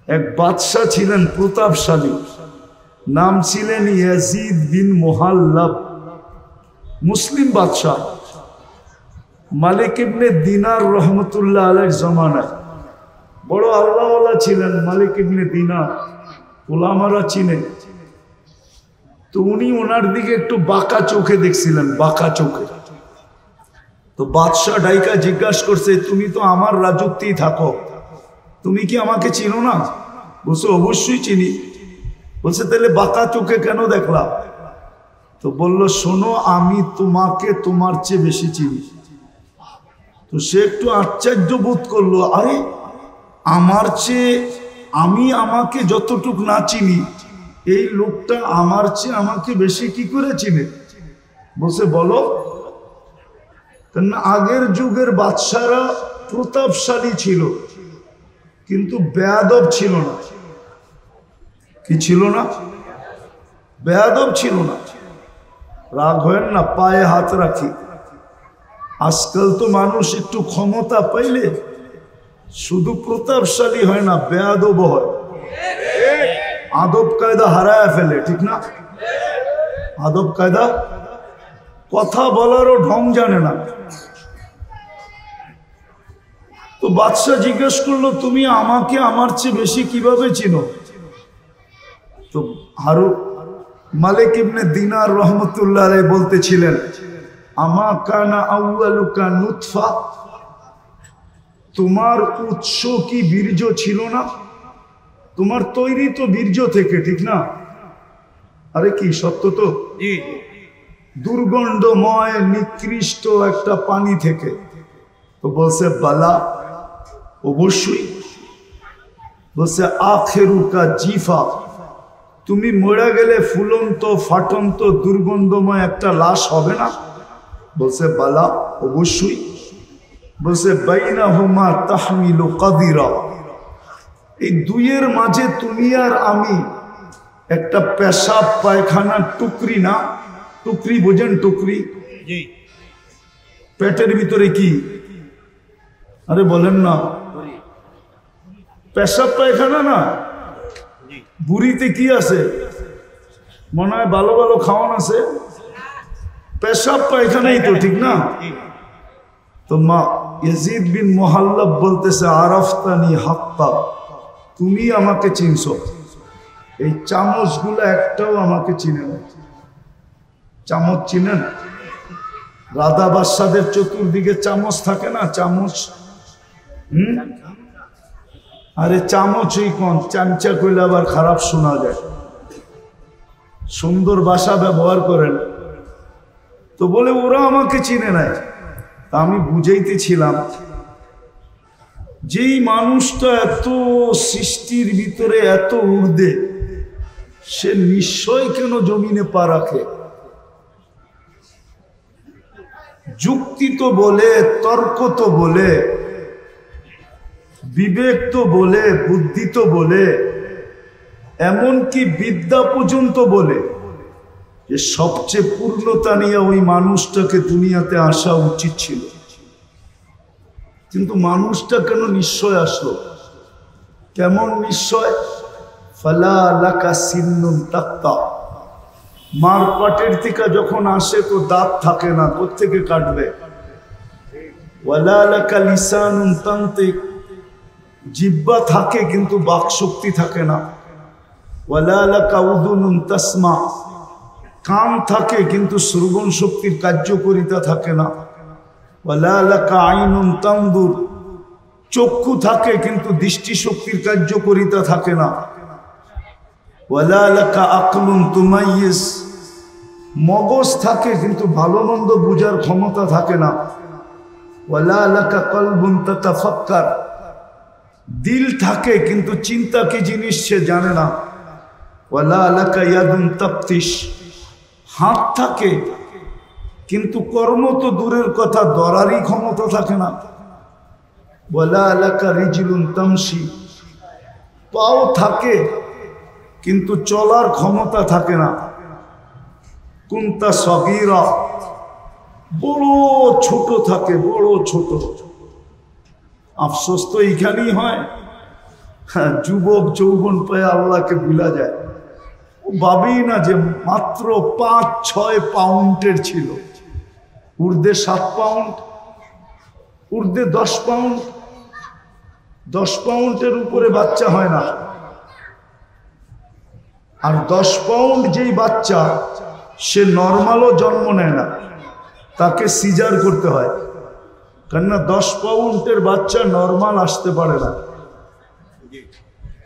এক বাদশাহ ছিলেন প্রতাপশালী, নাম ছিলেন ইয়াজিদ বিন মুহাল্লাব, মুসলিম বাদশাহ। মালিক ইবনে দিনার রহমতুল্লাহ আলাইহির জামানায় বড় আল্লাহওয়ালা ছিলেন মালিক ইবনে দিনার, ওলামারা চিনে। তো উনি ওনার দিকে একটু বাঁকা চোখে দেখছিলেন, বাঁকা চোখে। তো বাদশাহ ডাইকা জিজ্ঞাসা করছে, তুমি তো আমার রাজত্বেই থাকো, তুমি কি আমাকে চিনো না? বলছে অবশ্যই চিনি। বলছে তাহলে বাঁকা চোখে কেন দেখলা? তো বলল শোনো, আমি তোমাকে তোমার চেয়ে বেশি চিনি। তো সে একটু আশ্চর্য বোধ করলো, আরে আমার চেয়ে আমি আমাকে যতটুক না চিনি, এই লোকটা আমার চেয়ে আমাকে বেশি কি করে চিনে? বলছে বলো। কেননা আগের যুগের বাদশারা প্রতাপশালী ছিল কিন্তু বেয়াদব ছিল না। কি ছিল না? বেয়াদব ছিল না। রাগ হয় না, পায়ে হাত রাখি। আজকাল তো মানুষ একটু ক্ষমতা পাইলে শুধু প্রতাপশালী হয় না, বেয়াদব হয়, আদব কায়দা হারায় ফেলে, ঠিক না? আদব কায়দা কথা বলারও ঢং জানে না। তো বাদশা জিজ্ঞেস করলো, তুমি আমাকে আমার চেয়ে বেশি কিভাবে চিনো? তো মালিক ইবনে দিনার রহমতুল্লাহ আলাইহি বলতেছিলেন, আমা কানা আউয়ালুকা নুতফা, তোমার উৎস কি বীর্য ছিল না? তোমার তৈরি তো বীর্য থেকে, ঠিক না? আরে কি সত্য তো? দুর্গন্ধময় নিকৃষ্ট একটা পানি থেকে। তো বলছে বালা, অবশ্যই। বলছে আখেরুকা জিফা, তুমি মরে গেলে ফুলন্ত ফাটন্ত দুর্গন্ধময় একটা লাশ হবে না? বলছে বালা, অবশ্যই। বলছে বাইনাহুমা তাহমিলু কাদিরা, এই দুইয়ের মাঝে তুমি আর আমি একটা পেশাব পায়খানার টুকরি, না টুকরি বোঝেন? টুকরি পেটের ভিতরে কি? আরে বলেন না, পেশাব পায়খানা না, বুড়িতে কি আছে? মনে হয় ভালো ভালো খাওয়ান আছে, পেশাব পায়খানাই তো, ঠিক না? তো মা ইয়াজিদ বিন মুহাল্লাব বলতেছে, আরাফতানি হাক্কা, তুমি আমাকে চিনছো, এই চামচগুলো একটাও আমাকে চিনে না। চামচ চিনেন? রাধা বাদশাদের চতুর্দিকে চামচ থাকে না, চামচ। আরে চামচই কোন, চামচা কইলে আবার খারাপ শোনা যায়, সুন্দর ভাষা ব্যবহার করেন। তো বলে ওরা আমাকে চিনে নাই। তা আমি বুঝাইতেছিলাম, যেই মানুষটা এত সৃষ্টির ভিতরে এত ঊর্ধ্বে, সে নিশ্চয় কেন জমিনে পা রাখে? যুক্তি তো বলে, তর্ক তো বলে, বিবেক তো বলে, বুদ্ধি তো বলে, এমনকি বিদ্যা পর্যন্ত বলে যে সবচেয়ে পূর্ণতা নিয়ে ওই মানুষটাকে দুনিয়াতে আসা উচিত ছিল। কিন্তু মানুষটা কেন নিশ্চয় আসলো? কেমন নিশ্চয়? ফালা লাকা সিন্নুন তাক্তা, মার পাটের থেকে যখন আসে তো দাঁত থাকে না, কোত্থেকে কাটবে? ওয়ালা লাকা লিসানুন তান্তিক, জিহ্বা থাকে কিন্তু বাক শক্তি থাকে না। ওয়ালা লাকা উদুনুন তাসমা, কান থাকে কিন্তু শ্রবণ শক্তির কার্যকারিতা থাকে না। ওয়ালা লাকা আইনুন তানদুর, চক্ষু থাকে কিন্তু দৃষ্টি শক্তির কার্যকারিতা থাকে না। ওয়ালা লাকা আকলুন তুমাইয়িজ, মগজ থাকে কিন্তু ভালো মন্দ বোঝার ক্ষমতা থাকে না। ওয়ালা লাকা কলবুন তাতাফাক্কার, দিল থাকে কিন্তু চিন্তা কি জিনিস সে জানে না। ওয়ালা লাকা ইয়াদুন তাফতিশ, হাত থাকে কিন্তু কর্ম তো দূরের কথা, ধরারই ক্ষমতা থাকে না। ওয়ালা লাকা রিজলুন তামশি, পাও থাকে কিন্তু চলার ক্ষমতা থাকে না। কুনতা সগীরা, বড় ছোট থাকে, বড় ছোট। আফসোস তো এইখানেই হয়, যুবক যৌবন পেয়ে আল্লাহকে ভুলা যায়। ও ভাবেই না যে মাত্র 5-6 পাউন্ডের ছিল, ঊর্ধ্বে 7 পাউন্ড, ঊর্ধ্বে 10 পাউন্ড, 10 পাউন্ডের উপরে বাচ্চা হয় না। আর 10 পাউন্ড যেই বাচ্চা, সে নর্মালও জন্ম নেয় না, তাকে সিজার করতে হয়। কেননা 10 পাউন্ডের বাচ্চা নর্মাল আসতে পারে না,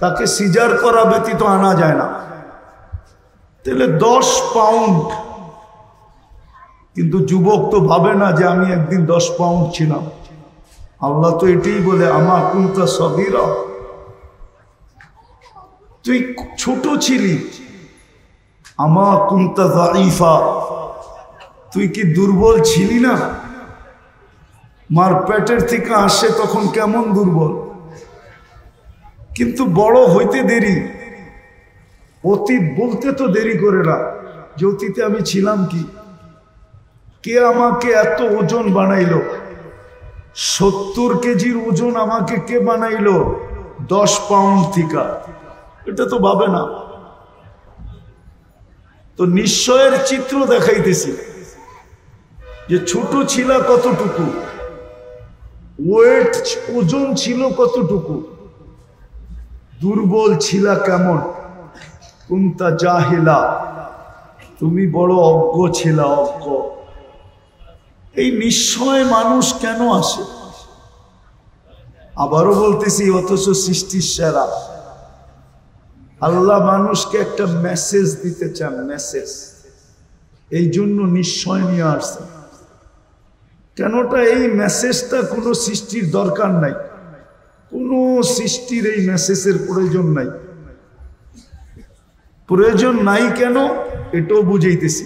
তাকে সিজার করা ব্যতীত আনা যায় না। তাহলে 10 পাউন্ড, কিন্তু যুবক তো ভাবে না যে আমি একদিন 10 পাউন্ড ছিলাম। আল্লাহ তো এটাই বলে, আমা কুনতা সগীরা, তুই ছোট ছিলি। আমা কুনতা যায়ীফা, তুই কি দুর্বল ছিলি না? মার পেটের থেকে আসে তখন কেমন দুর্বল, কিন্তু বড় হইতে দেরি। অতীত বলতে তো দেরি করে না যে অতীতে আমি ছিলাম কি। কে আমাকে এত ওজন বানাইলো? 70 কেজির ওজন আমাকে কে বানাইলো 10 পাউন্ড থেকে? এটা তো ভাবে না। তো নিশ্চয়ের চিত্র দেখাইতেছি। যে ছোট ছিল কতটুকু, ওয়েট ওজন ছিল কতটুকু, দুর্বল ছিল কেমন, কুনতা জাহিলা, তুমি বড় অজ্ঞ ছিল, অজ্ঞ। এই নিশ্চয় মানুষ কেন আসে? আবারও বলতেছি, অথচ সৃষ্টির সেরা আল্লাহ মানুষকে একটা মেসেজ দিতে চান, মেসেজ। এই জন্য নিশ্চয় নিয়ে আসছে। কেনটা এই মেসেজটা কোনো সৃষ্টির দরকার নাই, কোনো সৃষ্টির এই মেসেজের প্রয়োজন নাই। প্রয়োজন নাই কেন এটাও বুঝাইতেছি।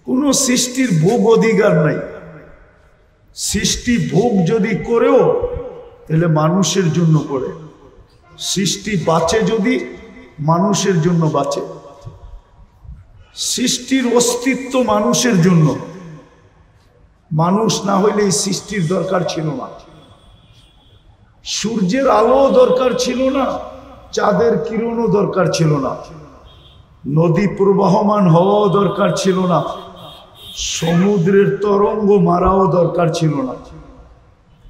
কোনো সৃষ্টির ভোগ অধিকার নাই। সৃষ্টি ভোগ যদি করেও তাহলে মানুষের জন্য করে। সৃষ্টি বাঁচে যদি মানুষের জন্য বাঁচে। সৃষ্টির অস্তিত্ব মানুষের জন্য। মানুষ না হইলে এই সৃষ্টির দরকার ছিল না। সূর্যের আলো দরকার ছিল না, চাঁদের কিরণও দরকার ছিল না, নদী প্রবাহমান হওয়াও দরকার ছিল না, সমুদ্রের তরঙ্গ মারাও দরকার ছিল না।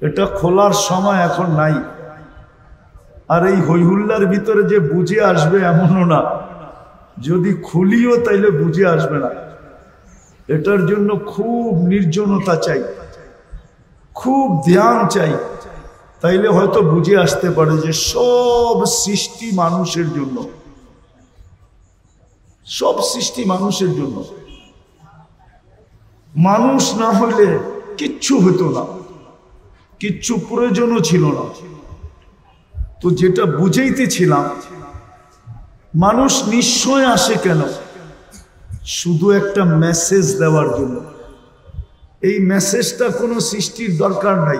এটা খোলার সময় এখন নাই। আর এই হইহুল্লার ভিতরে যে বুঝে আসবে এমনও না, যদি খুলিও তাইলে বুঝে আসবে না। এটার জন্য খুব নির্জনতা চাই, খুব ধ্যান চাই, তাইলে হয়তো বুঝে আসতে পারে যে সব সৃষ্টি মানুষের জন্য। সব সৃষ্টি মানুষের জন্য। মানুষ না হইলে কিচ্ছু হতো না, কিচ্ছু প্রয়োজনও ছিল না। তো যেটা বুঝাইতেছিলাম, মানুষ নিশ্চয় আসে কেন? শুধু একটা মেসেজ দেওয়ার জন্য। এই মেসেজটা কোনো সৃষ্টির দরকার নাই,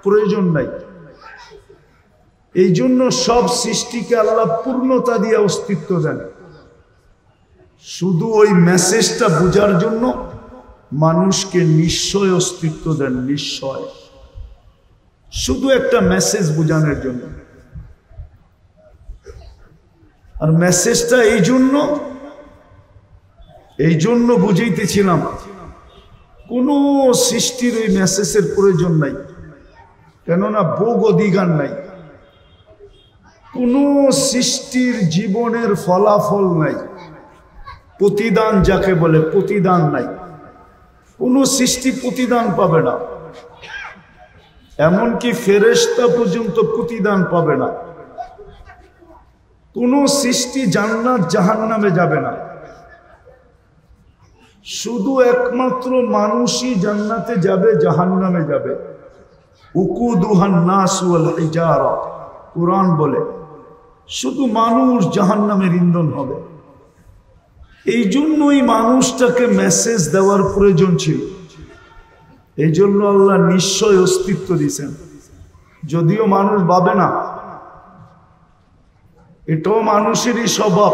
প্রয়োজন নাই। এই জন্য সব সৃষ্টিকে আল্লাহ পূর্ণতা দিয়ে অস্তিত্ব দেন। শুধু ওই মেসেজটা বোঝার জন্য মানুষকে নিশ্চয় অস্তিত্ব দেন, নিশ্চয়। শুধু একটা মেসেজ বোঝানোর জন্য। আর মেসেজটা এই জন্য বুঝাইতেছিলাম, কোনো সৃষ্টির ওই মেসেজের প্রয়োজন নাই। কেননা ভোগ অধিকার নাই। কোনো সৃষ্টির জীবনের ফলাফল নাই, প্রতিদান যাকে বলে, প্রতিদান নাই। কোনো সৃষ্টি প্রতিদান পাবে না। এমনকি ফেরেশতা পর্যন্ত প্রতিদান পাবে না। কোনো সৃষ্টি জান্নাত জাহান্নামে যাবে না। শুধু একমাত্র মানুষই জান্নাতে যাবে, জাহান্নামে যাবে। উকুদুহান নাস ওয়াল হিজারা, কুরআন বলে শুধু মানুষ জাহান্নামের ইন্ধন হবে। এই জন্যই মানুষটাকে মেসেজ দেওয়ার প্রয়োজন ছিল। এই জন্য আল্লাহ নিশ্চয় অস্তিত্ব দিয়েছেন। যদিও মানুষ ভাবে না, এটাও মানুষেরই স্বভাব।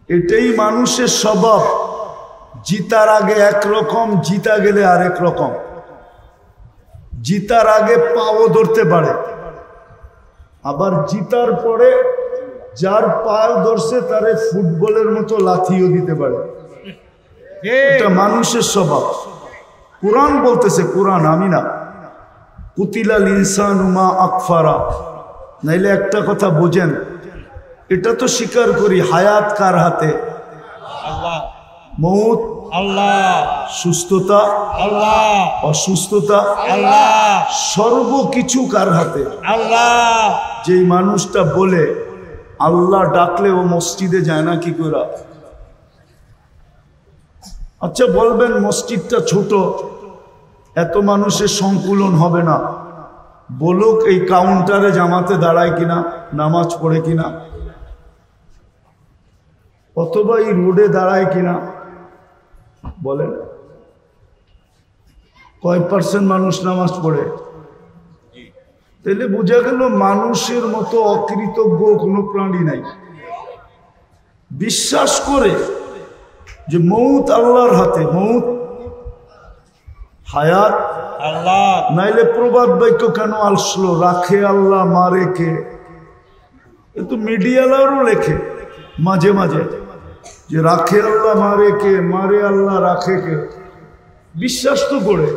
এটাই মানুষের স্বভাব। জিতার আগে একরকম, জিতা গেলে আরেক রকম। জিতার আগে পাও ধরতে পারে, আবার জিতার পরে যার পাও ধরছে তারে ফুটবলের মতো লাথিও দিতে পারে। এটা মানুষের স্বভাব। কুরআন বলতেছে, কুরআন, আমি না। কুতিলাল ইনসানু মা আকফারা। নাইলে একটা কথা বোঝেন, এটা তো স্বীকার করি, হায়াত কার হাতে? আল্লাহ। মৌত আল্লাহ। সুস্থতা আল্লাহ। অসুস্থতা আল্লাহ। সর্বকিছু কার হাতে? আল্লাহ। যেই মানুষটা বলে আল্লাহ ডাকলে ও মসজিদে যায় না কি করে? আচ্ছা বলবেন মসজিদটা ছোট, এত মানুষের সংকুলন হবে না। বলুক এই কাউন্টারে জামাতে দাঁড়ায় কিনা, নামাজ পড়ে কিনা, অথবা এই রোডে দাঁড়ায় কিনা, বলেন কয় % মানুষ নামাজ পড়ে? তাহলে বোঝা গেল মানুষের মতো অকৃতজ্ঞ কোনো প্রাণী নাই। বিশ্বাস করে যে মৌত আল্লাহর হাতে, মৌত হায়াত আল্লাহ। নাইলে প্রবাদ বাক্য কেন আসলো, রাখে আল্লাহ মারে কে? কিন্তু মিডিয়ালারও লেখে মাঝে মাঝে যে রাখে আল্লাহ মারে কে, মারে আল্লাহ রাখে কে। বিশ্বাস তো করে,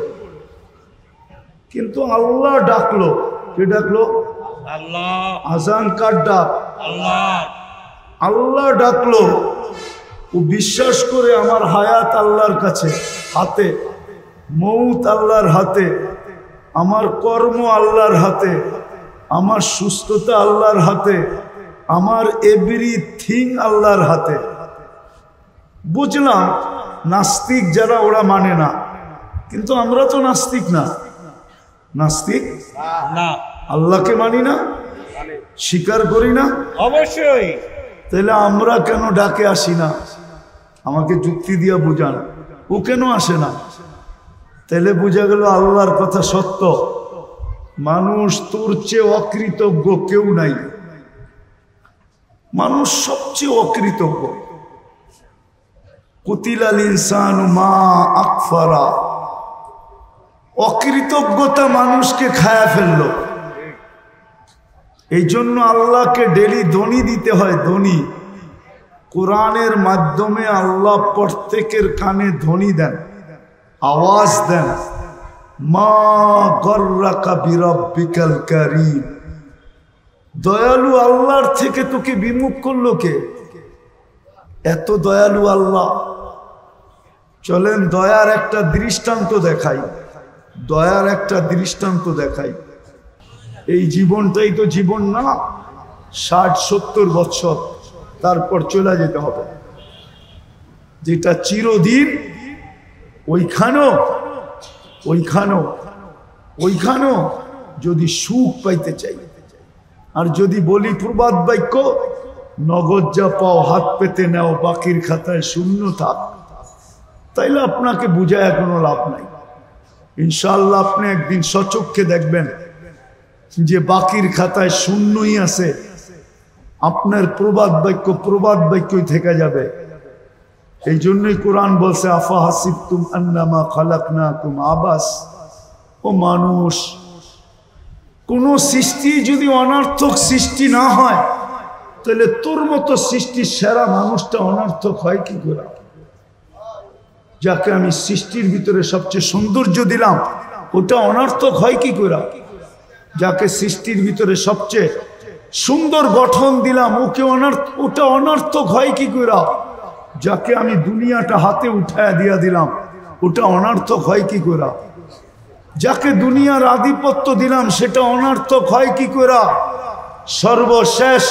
কিন্তু আল্লাহ ডাকলো। কে ডাকলো? আল্লাহ। আজান কার ডাক? আল্লাহ। আল্লাহ ডাকলো। ও বিশ্বাস করে আমার হায়াত আল্লাহর কাছে হাতে, মৌত আল্লাহর হাতে, আমার কর্ম আল্লাহর হাতে, আমার সুস্থতা আল্লাহর হাতে, আমার এভরিথিং আল্লাহর হাতে। বুঝলাম নাস্তিক যারা ওরা মানে না, কিন্তু আমরা তো নাস্তিক না। নাস্তিক না, আল্লাহকে মানি না, স্বীকার করি না। অবশ্যই। তাহলে আমরা কেন ডাকে আসি না? আমাকে যুক্তি দিয়ে বুঝান, ও কেন আসে না? তাহলে বোঝা গেল আল্লাহর কথা সত্য। মানুষ তোর চেয়ে অকৃতজ্ঞ কেউ নাই। মানুষ সবচেয়ে অকৃতজ্ঞ। কুতিলাল ইনসানু মা আকফারা। অকৃতজ্ঞতা মানুষকে খায়া ফেলল। এই জন্য আল্লাহকে ডেলি ধ্বনি দিতে হয়। ধ্বনি কোরআনের মাধ্যমে আল্লাহ প্রত্যেকের কানে ধ্বনি দেন, আওয়াজ দেন। মা গর্রাকা বিরাব্বিকাল কারীম। দয়ালু আল্লাহর থেকে তোকে বিমুখ করলো কে? এত দয়ালু আল্লাহ। চলেন দয়ার একটা দৃষ্টান্ত দেখাই। দয়ার একটা দৃষ্টান্ত দেখাই। এই জীবনটাই তো জীবন না, 60-70 বছর, তারপর চলে যেতে হবে। যেটা চিরদিন, ওইখানেও যদি সুখ পাইতে চাই, আর যদি বলি প্রবাদ বাক্য, নগদ যা পাও হাত পেতে নেও, বাকির খাতায় শূন্য থাক, তাইলে আপনাকে বুঝায় কোনো লাভ নাই। ইনশাআল্লাহ আপনি একদিন সচক্ষে দেখবেন যে বাকির খাতায় শূন্যই আছে, আপনার প্রবাদ বাক্যই থেকে যাবে। এই জন্যই কোরআন বলছে আফা হাসিবতুম আন্নামা খালাকনাকুম আবাস। ও মানুষ, কোন সৃষ্টি যদি অনর্থক সৃষ্টি না হয়, তাহলে তোর মতো সৃষ্টির সেরা মানুষটা অনর্থক হয় কি করে? যাকে আমি সৃষ্টির ভিতরে সবচেয়ে সৌন্দর্য দিলাম, ওটা অনর্থক হয় কি করে? যাকে সৃষ্টির ভিতরে সবচেয়ে সুন্দর গঠন দিলাম, ওটা অনর্থক হয় কি করে? যাকে আমি দুনিয়াটা হাতে উঠায় দিয়া দিলাম, ওটা অনর্থক হয় কি করে? যাকে দুনিয়ার আধিপত্য দিলাম, সেটা অনর্থক হয় কি করে? সর্বশেষ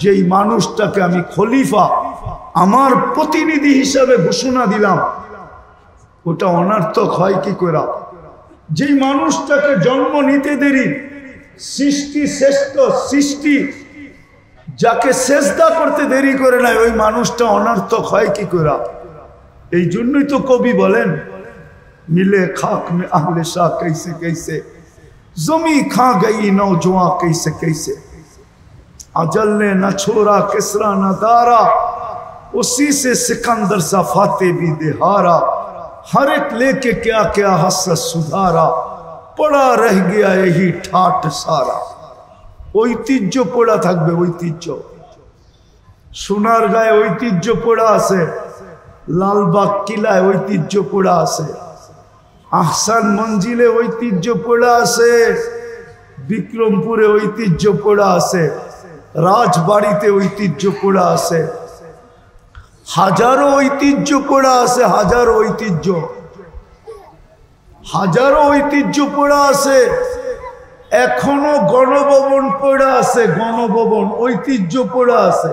যেই মানুষটাকে আমি খলিফা, আমার প্রতিনিধি হিসাবে ঘোষণা দিলাম, ওটা অনর্থক হয় কি করে? যেই মানুষটাকে জন্ম নিতে দেরি, সৃষ্টি শ্রেষ্ঠ সৃষ্টি, যাকে সেজদা করতে দেরি করে নাই, ওই মানুষটা অনর্থক হয় কি করে? এই জন্যই তো কবি বলেন, मिले खाक में आहले शाह कैसे कैसे, जमी खा गई नौजवान कैसे कैसे, अजल ने न छोड़ा किसरा न दारा, उसी से सिकंदर सा फाते भी देहारा, हर एक लेके क्या क्या हसरत सुधारा, पड़ा रह गया यही ठाट सारा। ঐতিহ্য পড়া থাকবে, ঐতিহ্য। সোনার গায়ে ঐতিহ্য পড়া আছে, লালবাগ কিলায় ঐতিহ্য পড়া আছে, আহসান মঞ্জিলে ঐতিহ্য পড়া আছে, বিক্রমপুরে ঐতিহ্য পড়া আছে, রাজবাড়িতে ঐতিহ্য পড়া আছে, হাজারো ঐতিহ্য পড়া আছে, হাজারো ঐতিহ্য পড়া আছে। এখনো গণভবন পড়া আছে, গণভবন ঐতিহ্য পড়া আছে।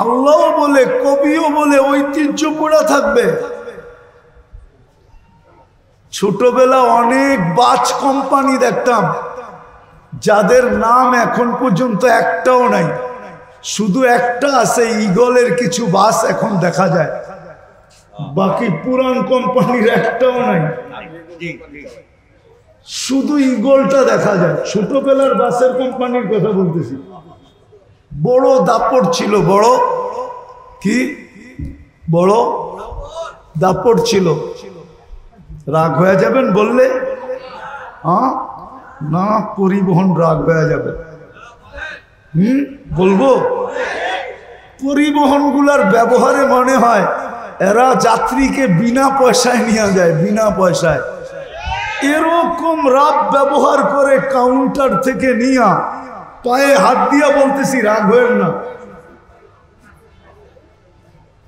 আল্লাহ বলে, কবিও বলে ঐতিহ্য পড়া থাকবে। ছোটবেলা অনেক বাস কোম্পানি দেখতাম, যাদের নাম এখন পর্যন্ত একটাও নাই, শুধু একটা আছে, ঈগলের কিছু বাস এখন দেখা যায়, বাকি পুরান কোম্পানির একটাও নাই, শুধু ঈগলটা দেখা যায়। ছোটবেলার বাসের কোম্পানির কথা বলতেছি। বড় দাপট ছিল, বড় কি বড় দাপট ছিল। রাগ হয়ে যাবেন বললে? হ্যাঁ না, পরিবহন রাগ হয়ে যাবে। বলবো পরিবহনগুলার ব্যবহারে মনে হয় এরা যাত্রীকে বিনা পয়সায় নিয়ে যায়, বিনা পয়সায়। এরকম রাব ব্যবহার করে কাউন্টার থেকে নিয়ে পায়ে হাত দিয়া বলতেছি, রাগ হয়েন না,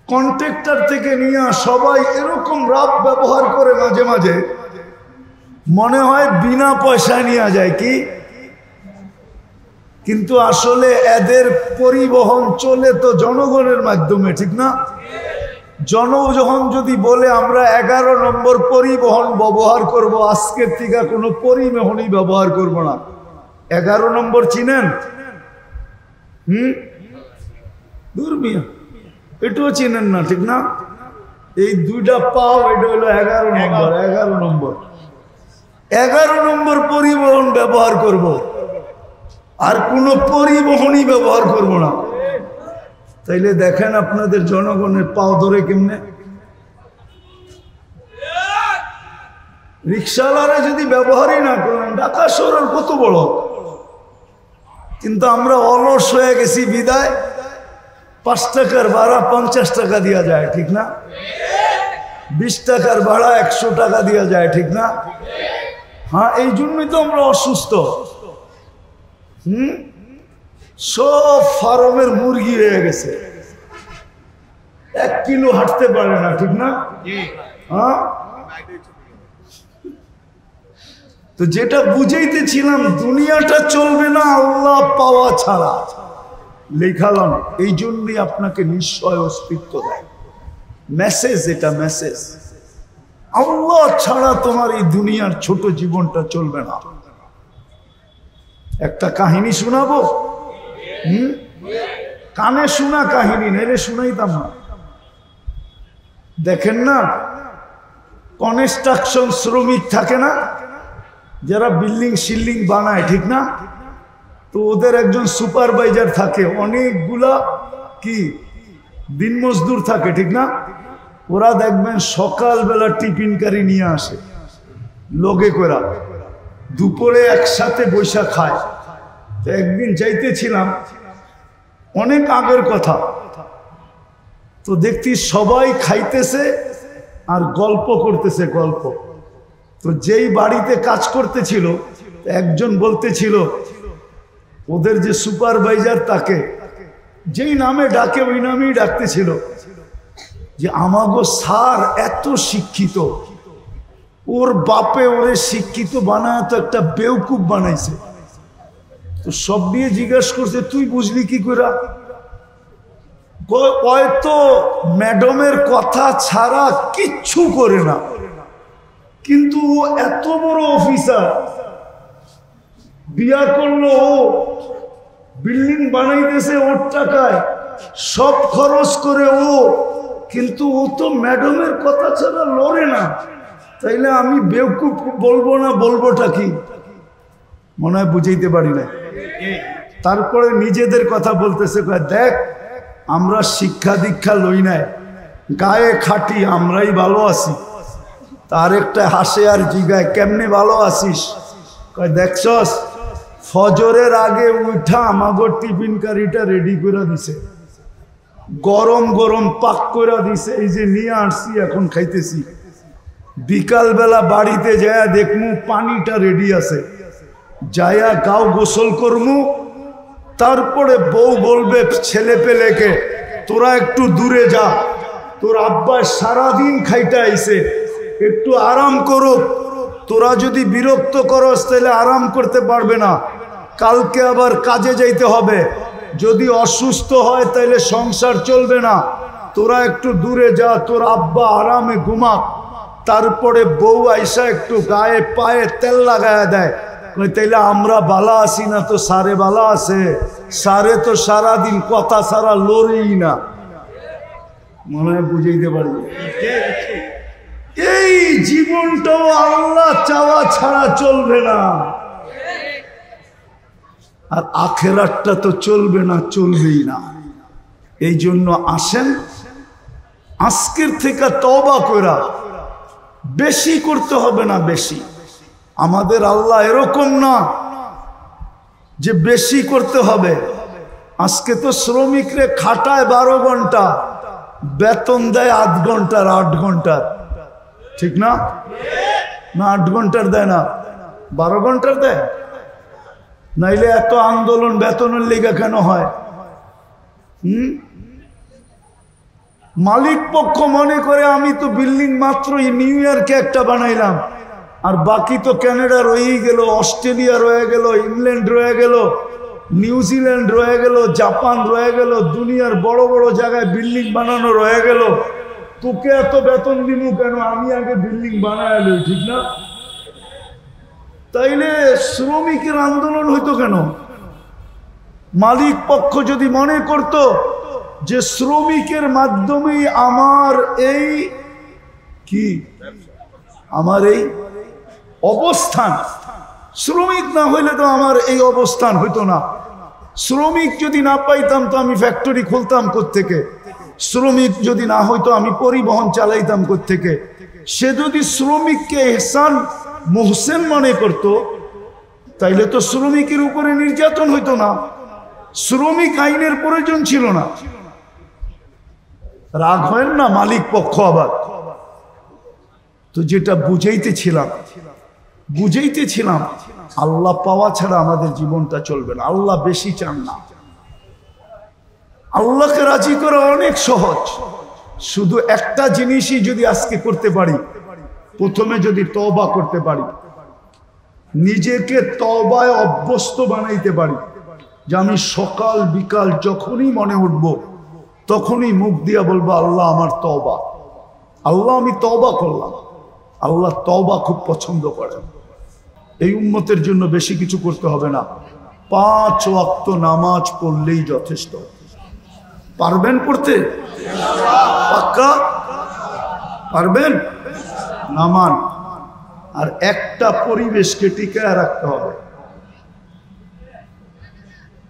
কন্ট্রাক্টর থেকে নিয়ে সবাই এরকম রাব ব্যবহার করে, মাঝে মাঝে মনে হয় বিনা পয়সায় নিয়ে যায় কি, কিন্তু আসলে এদের পরিবহন চলে তো জনগণের মাধ্যমে, ঠিক না? জনগণ যদি বলে আমরা 11 নম্বর পরিবহন ব্যবহার করব, আজকের থেকে কোনো পরিবহনই ব্যবহার করব না। 11 নম্বর চিনেন? দূর মিয়া, এটাও চিনেন না, ঠিক না? এই দুইটা পাও, এটা হলো 11 নম্বর। 11 নম্বর 11 নম্বর পরিবহন ব্যবহার করব, আর কোনো পরিবহনই ব্যবহার করব না। তাইলে দেখেন আপনাদের জনগণের পাও ধরে কেমনে। রিক্সাওয়ালারা যদি ব্যবহারই না করেন, ঢাকা শহরের কত বড়, কিন্তু আমরা অলস হয়ে গেছি বিদায় 5 টাকার ভাড়া 50 টাকা দেওয়া যায়, ঠিক না? 20 টাকার ভাড়া 100 টাকা দেওয়া যায়, ঠিক না? হ্যাঁ, এই জন্যই তো আমরা অসুস্থ। সব ফার্মের মুরগি হয়ে গেছে, 1 কিলো হাঁটতে পারে না, ঠিক না? হ্যাঁ, তো যেটা বুঝাইতেছিলাম, দুনিয়াটা চলবে না আল্লাহ পাওয়া ছাড়া, লেখালাম। এই জন্যই আপনাকে নিশ্চয় অস্তিত্ব দেয়, মেসেজ, এটা মেসেজ। আল্লাহ ছাড়া তোমার এই দুনিয়ার ছোট জীবনটা চলবে না। একটা কাহিনী শোনাবো, কানে শোনা কাহিনী, নাইলে শুনাইতাম না। দেখেন না, কনস্ট্রাকশন শ্রমিক থাকে না, যারা বিল্ডিং শিল্ডিং বানায়, ঠিক না? তো ওদের একজন সুপারভাইজার থাকে, অনেকগুলা কি দিন মজদুর থাকে, ঠিক না? ওরা দেখবেন সকালবেলা টিফিনকারি নিয়ে আসে লগে করা, দুপুরে একসাথে বৈশা খায়। তো একদিন যাইতেছিলাম, অনেক আগের কথা, তো দেখছি সবাই খাইতেছে আর গল্প করতেছে, গল্প। তো যেই বাড়িতে কাজ করতেছিল, একজন বলতেছিল, ওদের যে সুপারভাইজার তাকে যেই নামে ডাকে ওই নামেই ডাকতেছিল, যে আমাগো স্যার এত শিক্ষিত, ওর বাপে ওরে শিক্ষিত বানায় তো একটা বেউকুফ বানাইছে। তো সব দিয়ে জিজ্ঞাসা করছে, তুই বুঝলি কি করে? হয়তো ম্যাডামের কথা ছাড়া কিচ্ছু করে না, কিন্তু ও এত বড় অফিসার, বিয়া করলো, ও বিল্ডিং বানাইতেছে ওর টাকায়, সব খরচ করে ও, কিন্তু ও তো ম্যাডামের কথা ছাড়া লড়ে না। তাইলে আমি বেউকুফ বলবো না, বলবোটা কি? মনে হয় বুঝাইতে পারি না। তারপরে নিজেদের কথা বলতেছে, দেখ আমরা শিক্ষা দীক্ষা লই নাই, গায়ে খাটি, আমরাই ভালো আছি। তার একটা হাসে আর জিগায়, কেমনে ভালো আছিস? দেখছস, ফজরের আগে উঠা আমাগো টিফিন কারিটা রেডি করে দিছে, গরম গরম পাক করে দিছে, এই যে নিয়ে আসছি, এখন খাইতেছি। বিকালবেলা বাড়িতে যায়া দেখমু পানিটা রেডি আছে, যায়া গাও গোসল করমু। তারপরে বউ বলবে ছেলে পেলেকে, তোরা একটু দূরে যা, তোর আব্বা সারাদিন খাইতে আইছে, একটু আরাম করো। তোরা যদি বিরক্ত করস তাহলে আরাম করতে পারবে না, কালকে আবার কাজে যাইতে হবে, যদি অসুস্থ হয় তাহলে সংসার চলবে না, তোরা একটু দূরে যা, তোর আব্বা আরামে ঘুমাক। তারপরে বউ আইসা একটু গায়ে পায়ে তেল লাগায় দেয়, তাইলে আমরা বালা আছি না তো সারে বালা আছে? সারে তো সারাদিন কথা সারা লড়েই না। মনে হয় বুঝাইতে পারি। এই জীবনটাও আল্লাহ চাওয়া ছাড়া চলবে না, আর আখেরাতটা তো চলবে না, চলবেই না। এই জন্য আসেন আজকের থেকে তওবা কইরা, বেশি করতে হবে না, বেশি। আমাদের আল্লাহ এরকম না যে বেশি করতে হবে। আজকে তো শ্রমিকরে খাটায় 12 ঘন্টা, বেতন দেয় 8 ঘন্টার 8 ঘন্টার, ঠিক না? না 8 ঘন্টার দেয় না, 12 ঘন্টার দেয়। নাইলে এত আন্দোলন বেতনের লেগে কেন হয়? মালিক পক্ষ মনে করে আমি তো বিল্ডিং মাত্রই নিউ ইয়র্কে একটা বানাইলাম, আর বাকি তো কানাডা রয়েই গেল, অস্ট্রেলিয়া রয়ে গেল, ইংল্যান্ড রয়ে গেল, নিউজিল্যান্ড রয়ে গেল, জাপান রয়ে গেল, দুনিয়ার বড় বড় জায়গায় বিল্ডিং বানানো রয়ে গেল। তোকে এত বেতন দিব কেন? আমি আগে বিল্ডিং বানায় এলো, ঠিক না? তাইলে শ্রমিকের আন্দোলন হইতো কেন? মালিক পক্ষ যদি মনে করত যে শ্রমিকের মাধ্যমেই আমার এই কি, আমার এই অবস্থান, শ্রমিক না হইলে তো আমার এই অবস্থান হইতো না। শ্রমিক যদি না পাইতাম তো আমি ফ্যাক্টরি খুলতাম কোত্থেকে? শ্রমিক যদি না হইতো আমি পরিবহন চালাইতাম কোত্থেকে? সে যদি শ্রমিককে এহসান মোহসেন মনে করত, তাইলে তো শ্রমিকের উপরে নির্যাতন হইতো না, শ্রমিক আইনের প্রয়োজন ছিল না। রাগ হয় না মালিক পক্ষ আবার? তো যেটা বুঝাইতেছিলাম আল্লাহ পাওয়া ছাড়া আমাদের জীবনটা চলবে না। আল্লাহ বেশি চান না। আল্লাহকে রাজি করা অনেক সহজ, শুধু একটা জিনিসই যদি আজকে করতে পারি, প্রথমে যদি তওবা করতে পারি, নিজেকে তওবায় অভ্যস্ত বানাইতে পারি, যে আমি সকাল বিকাল যখনই মনে উঠব তখনই মুখ দিয়া বলবো আল্লাহ আমার তওবা, আল্লাহ আমি তওবা করলাম। আল্লাহ তওবা খুব পছন্দ করেন। এই উম্মতের জন্য বেশি কিছু করতে হবে না, 5 ওয়াক্ত নামাজ পড়লেই যথেষ্ট। পারবেন পড়তে? পাক্কা পারবেন? নামান। আর একটা পরিবেশকে টিকায় রাখতে হবে,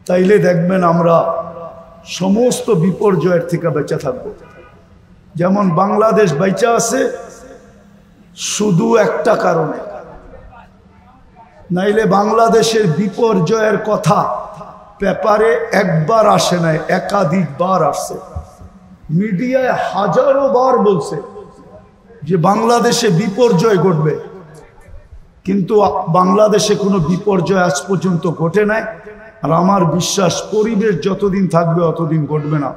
তাইলে দেখবেন আমরা সমস্ত বিপর্যয়ের থেকে বেঁচে থাকবো। যেমন বাংলাদেশ বেঁচে আছে শুধু একটা কারণে, নাইলে বাংলাদেশের বিপর্যয়ের কথা পেপারে একবার আসে নাই, একাধিকবার আসছে। মিডিয়ায় হাজারো বার বলছে যে বাংলাদেশে বিপর্যয় ঘটবে, কিন্তু বাংলাদেশে কোনো বিপর্যয় আজ পর্যন্ত ঘটে নাই। আর আমার বিশ্বাস পরিবেশ যতদিন থাকবে অতদিন ঘটবে না।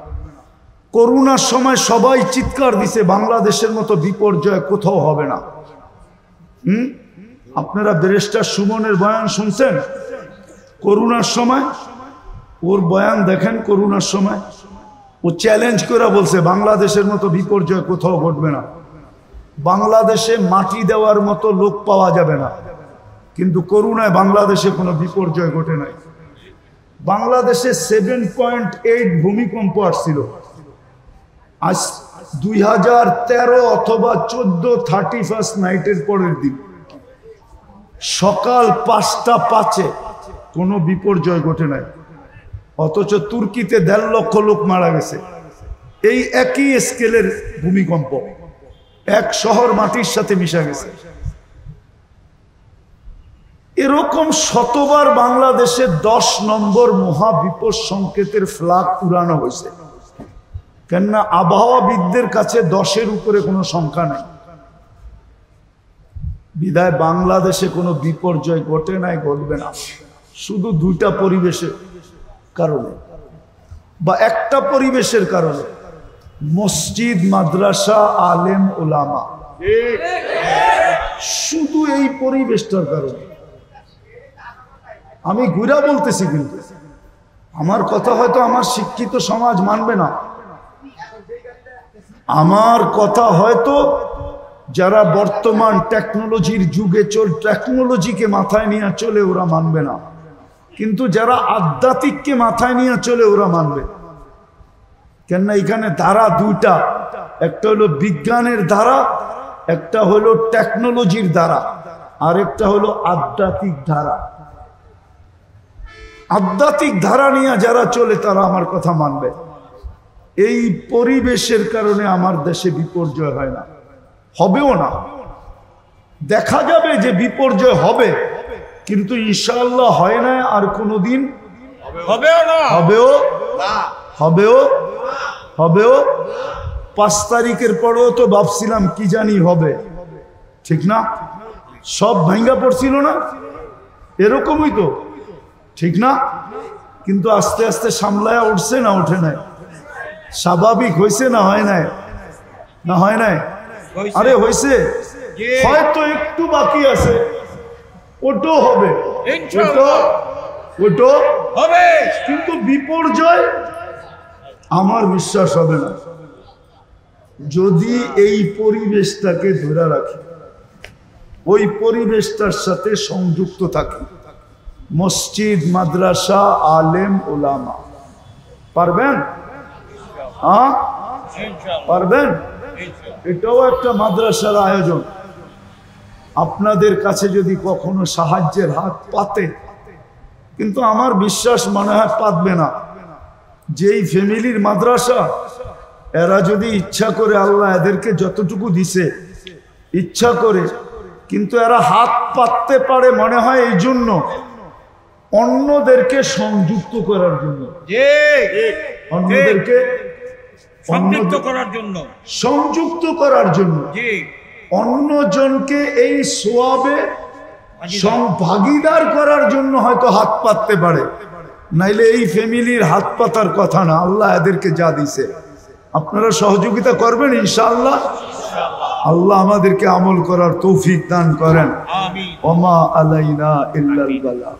করোনার সময় সবাই চিৎকার দিছে বাংলাদেশের মতো বিপর্যয় কোথাও হবে না। আপনারা ব্যারিস্টার সুমনের বয়ান শুনছেন করোনার সময়? ওর বয়ান দেখেন। করোনার সময় ও চ্যালেঞ্জ করে বলছে বাংলাদেশের মতো বিপর্যয় কোথাও ঘটবে না, বাংলাদেশে মাটি দেওয়ার মতো লোক পাওয়া যাবে না। কিন্তু করোনায় বাংলাদেশে কোনো বিপর্যয় ঘটে নাই। বাংলাদেশে 7.8 ভূমিকম্প আসছিল। আজ 2013 অথবা 14 31 নাইটের পরের দিন সকাল 5:05 কোনো বিপর্যয় ঘটে নাই। অথচ তুর্কিতে 1.5 লক্ষ লোক মারা গেছে এই একই স্কেলের ভূমিকম্প, এক শহর মাটির সাথে মিশা গেছে। এরকম শতবার বাংলাদেশে 10 নম্বর মহাবিপদ সংকেতের ফ্ল্যাগ উড়ানো হয়েছে। কেননা আবহাওয়াবিদদের কাছে 10-এর উপরে কোনো সংখ্যা নেই। বিধায় বাংলাদেশে কোনো বিপর্যয় ঘটে নাই, ঘটবে না। শুধু 2টা পরিবেশের কারণে বা একটা পরিবেশের কারণে, মসজিদ, মাদ্রাসা, আলেম, ওলামা, শুধু এই পরিবেশটার কারণে। আমি ঘুরা বলতেছি, কিন্তু আমার কথা হয়তো আমার শিক্ষিত সমাজ মানবে না। আমার কথা হয়তো যারা বর্তমান টেকনোলজির যুগে টেকনোলজিকে মাথায় নিয়ে চলে ওরা মানবে না, কিন্তু যারা আধ্যাত্মিককে মাথায় নিয়ে চলে ওরা মানবে। কেননা এখানে ধারা 2টা, একটা হলো বিজ্ঞানের ধারা, একটা হলো টেকনোলজির ধারা, আর একটা হলো আধ্যাত্মিক ধারা। আধ্যাত্মিক ধারা নিয়ে যারা চলে তারা আমার কথা মানবে। এই পরিবেশের কারণে আমার দেশে বিপর্যয় হয় না, হবেও না। দেখা যাবে যে বিপর্যয় হবে, কিন্তু ইনশাআল্লাহ হয় না, আর কোনোদিন হবেও না, হবেও না, হবেও হবেও 5 তারিখের পরেও তো ভাবছিলাম কি জানি হবে, ঠিক না? সব ভাঙ্গা পড়ছিল না, এরকমই তো, ঠিক না? কিন্তু আস্তে আস্তে সামলায়া উঠছে না ওঠে নাই? স্বাভাবিক হয়েছে না হয় নাই? না হয় নাই? আরে হয়েছে, হয়তো একটু বাকি আছে, ওটাও হবে, ওটাও হবে, কিন্তু বিপর্যয় আমার বিশ্বাস হবে না যদি এই পরিবেশটাকে ধরে রাখি, ওই পরিবেশটার সাথে সংযুক্ত থাকি। মসজিদ, মাদ্রাসা, আলেম, ওলামা, পারবেন? হ্যাঁ পারবেন? এটাও একটা মাদ্রাসার আয়োজন। আপনাদের কাছে যদি কখনো সাহায্যের হাত পাতে, কিন্তু আমার বিশ্বাস মনে হয় পাতবে না। যেই ফ্যামিলির মাদ্রাসা, এরা যদি ইচ্ছা করে, আল্লাহ এদেরকে যতটুকু দিছে ইচ্ছা করে, কিন্তু এরা হাত পাততে পারে মনে হয় এই জন্য অন্যদেরকে সংযুক্ত করার জন্য, অন্যদেরকে সংযুক্ত করার জন্য, সংযুক্ত করার জন্য, অন্যজনকে এই সোয়াবে ভাগীদার করার জন্য হয়তো হাত পাততে পারে, নাইলে এই ফ্যামিলির হাত পাতার কথা না। আল্লাহ এদেরকে যা দিছে, আপনারা সহযোগিতা করবেন ইনশাআল্লাহ। আল্লাহ আমাদেরকে আমল করার তৌফিক দান করেন। আমিন। ওমা আলাইনা ইল্লাল বালাগ।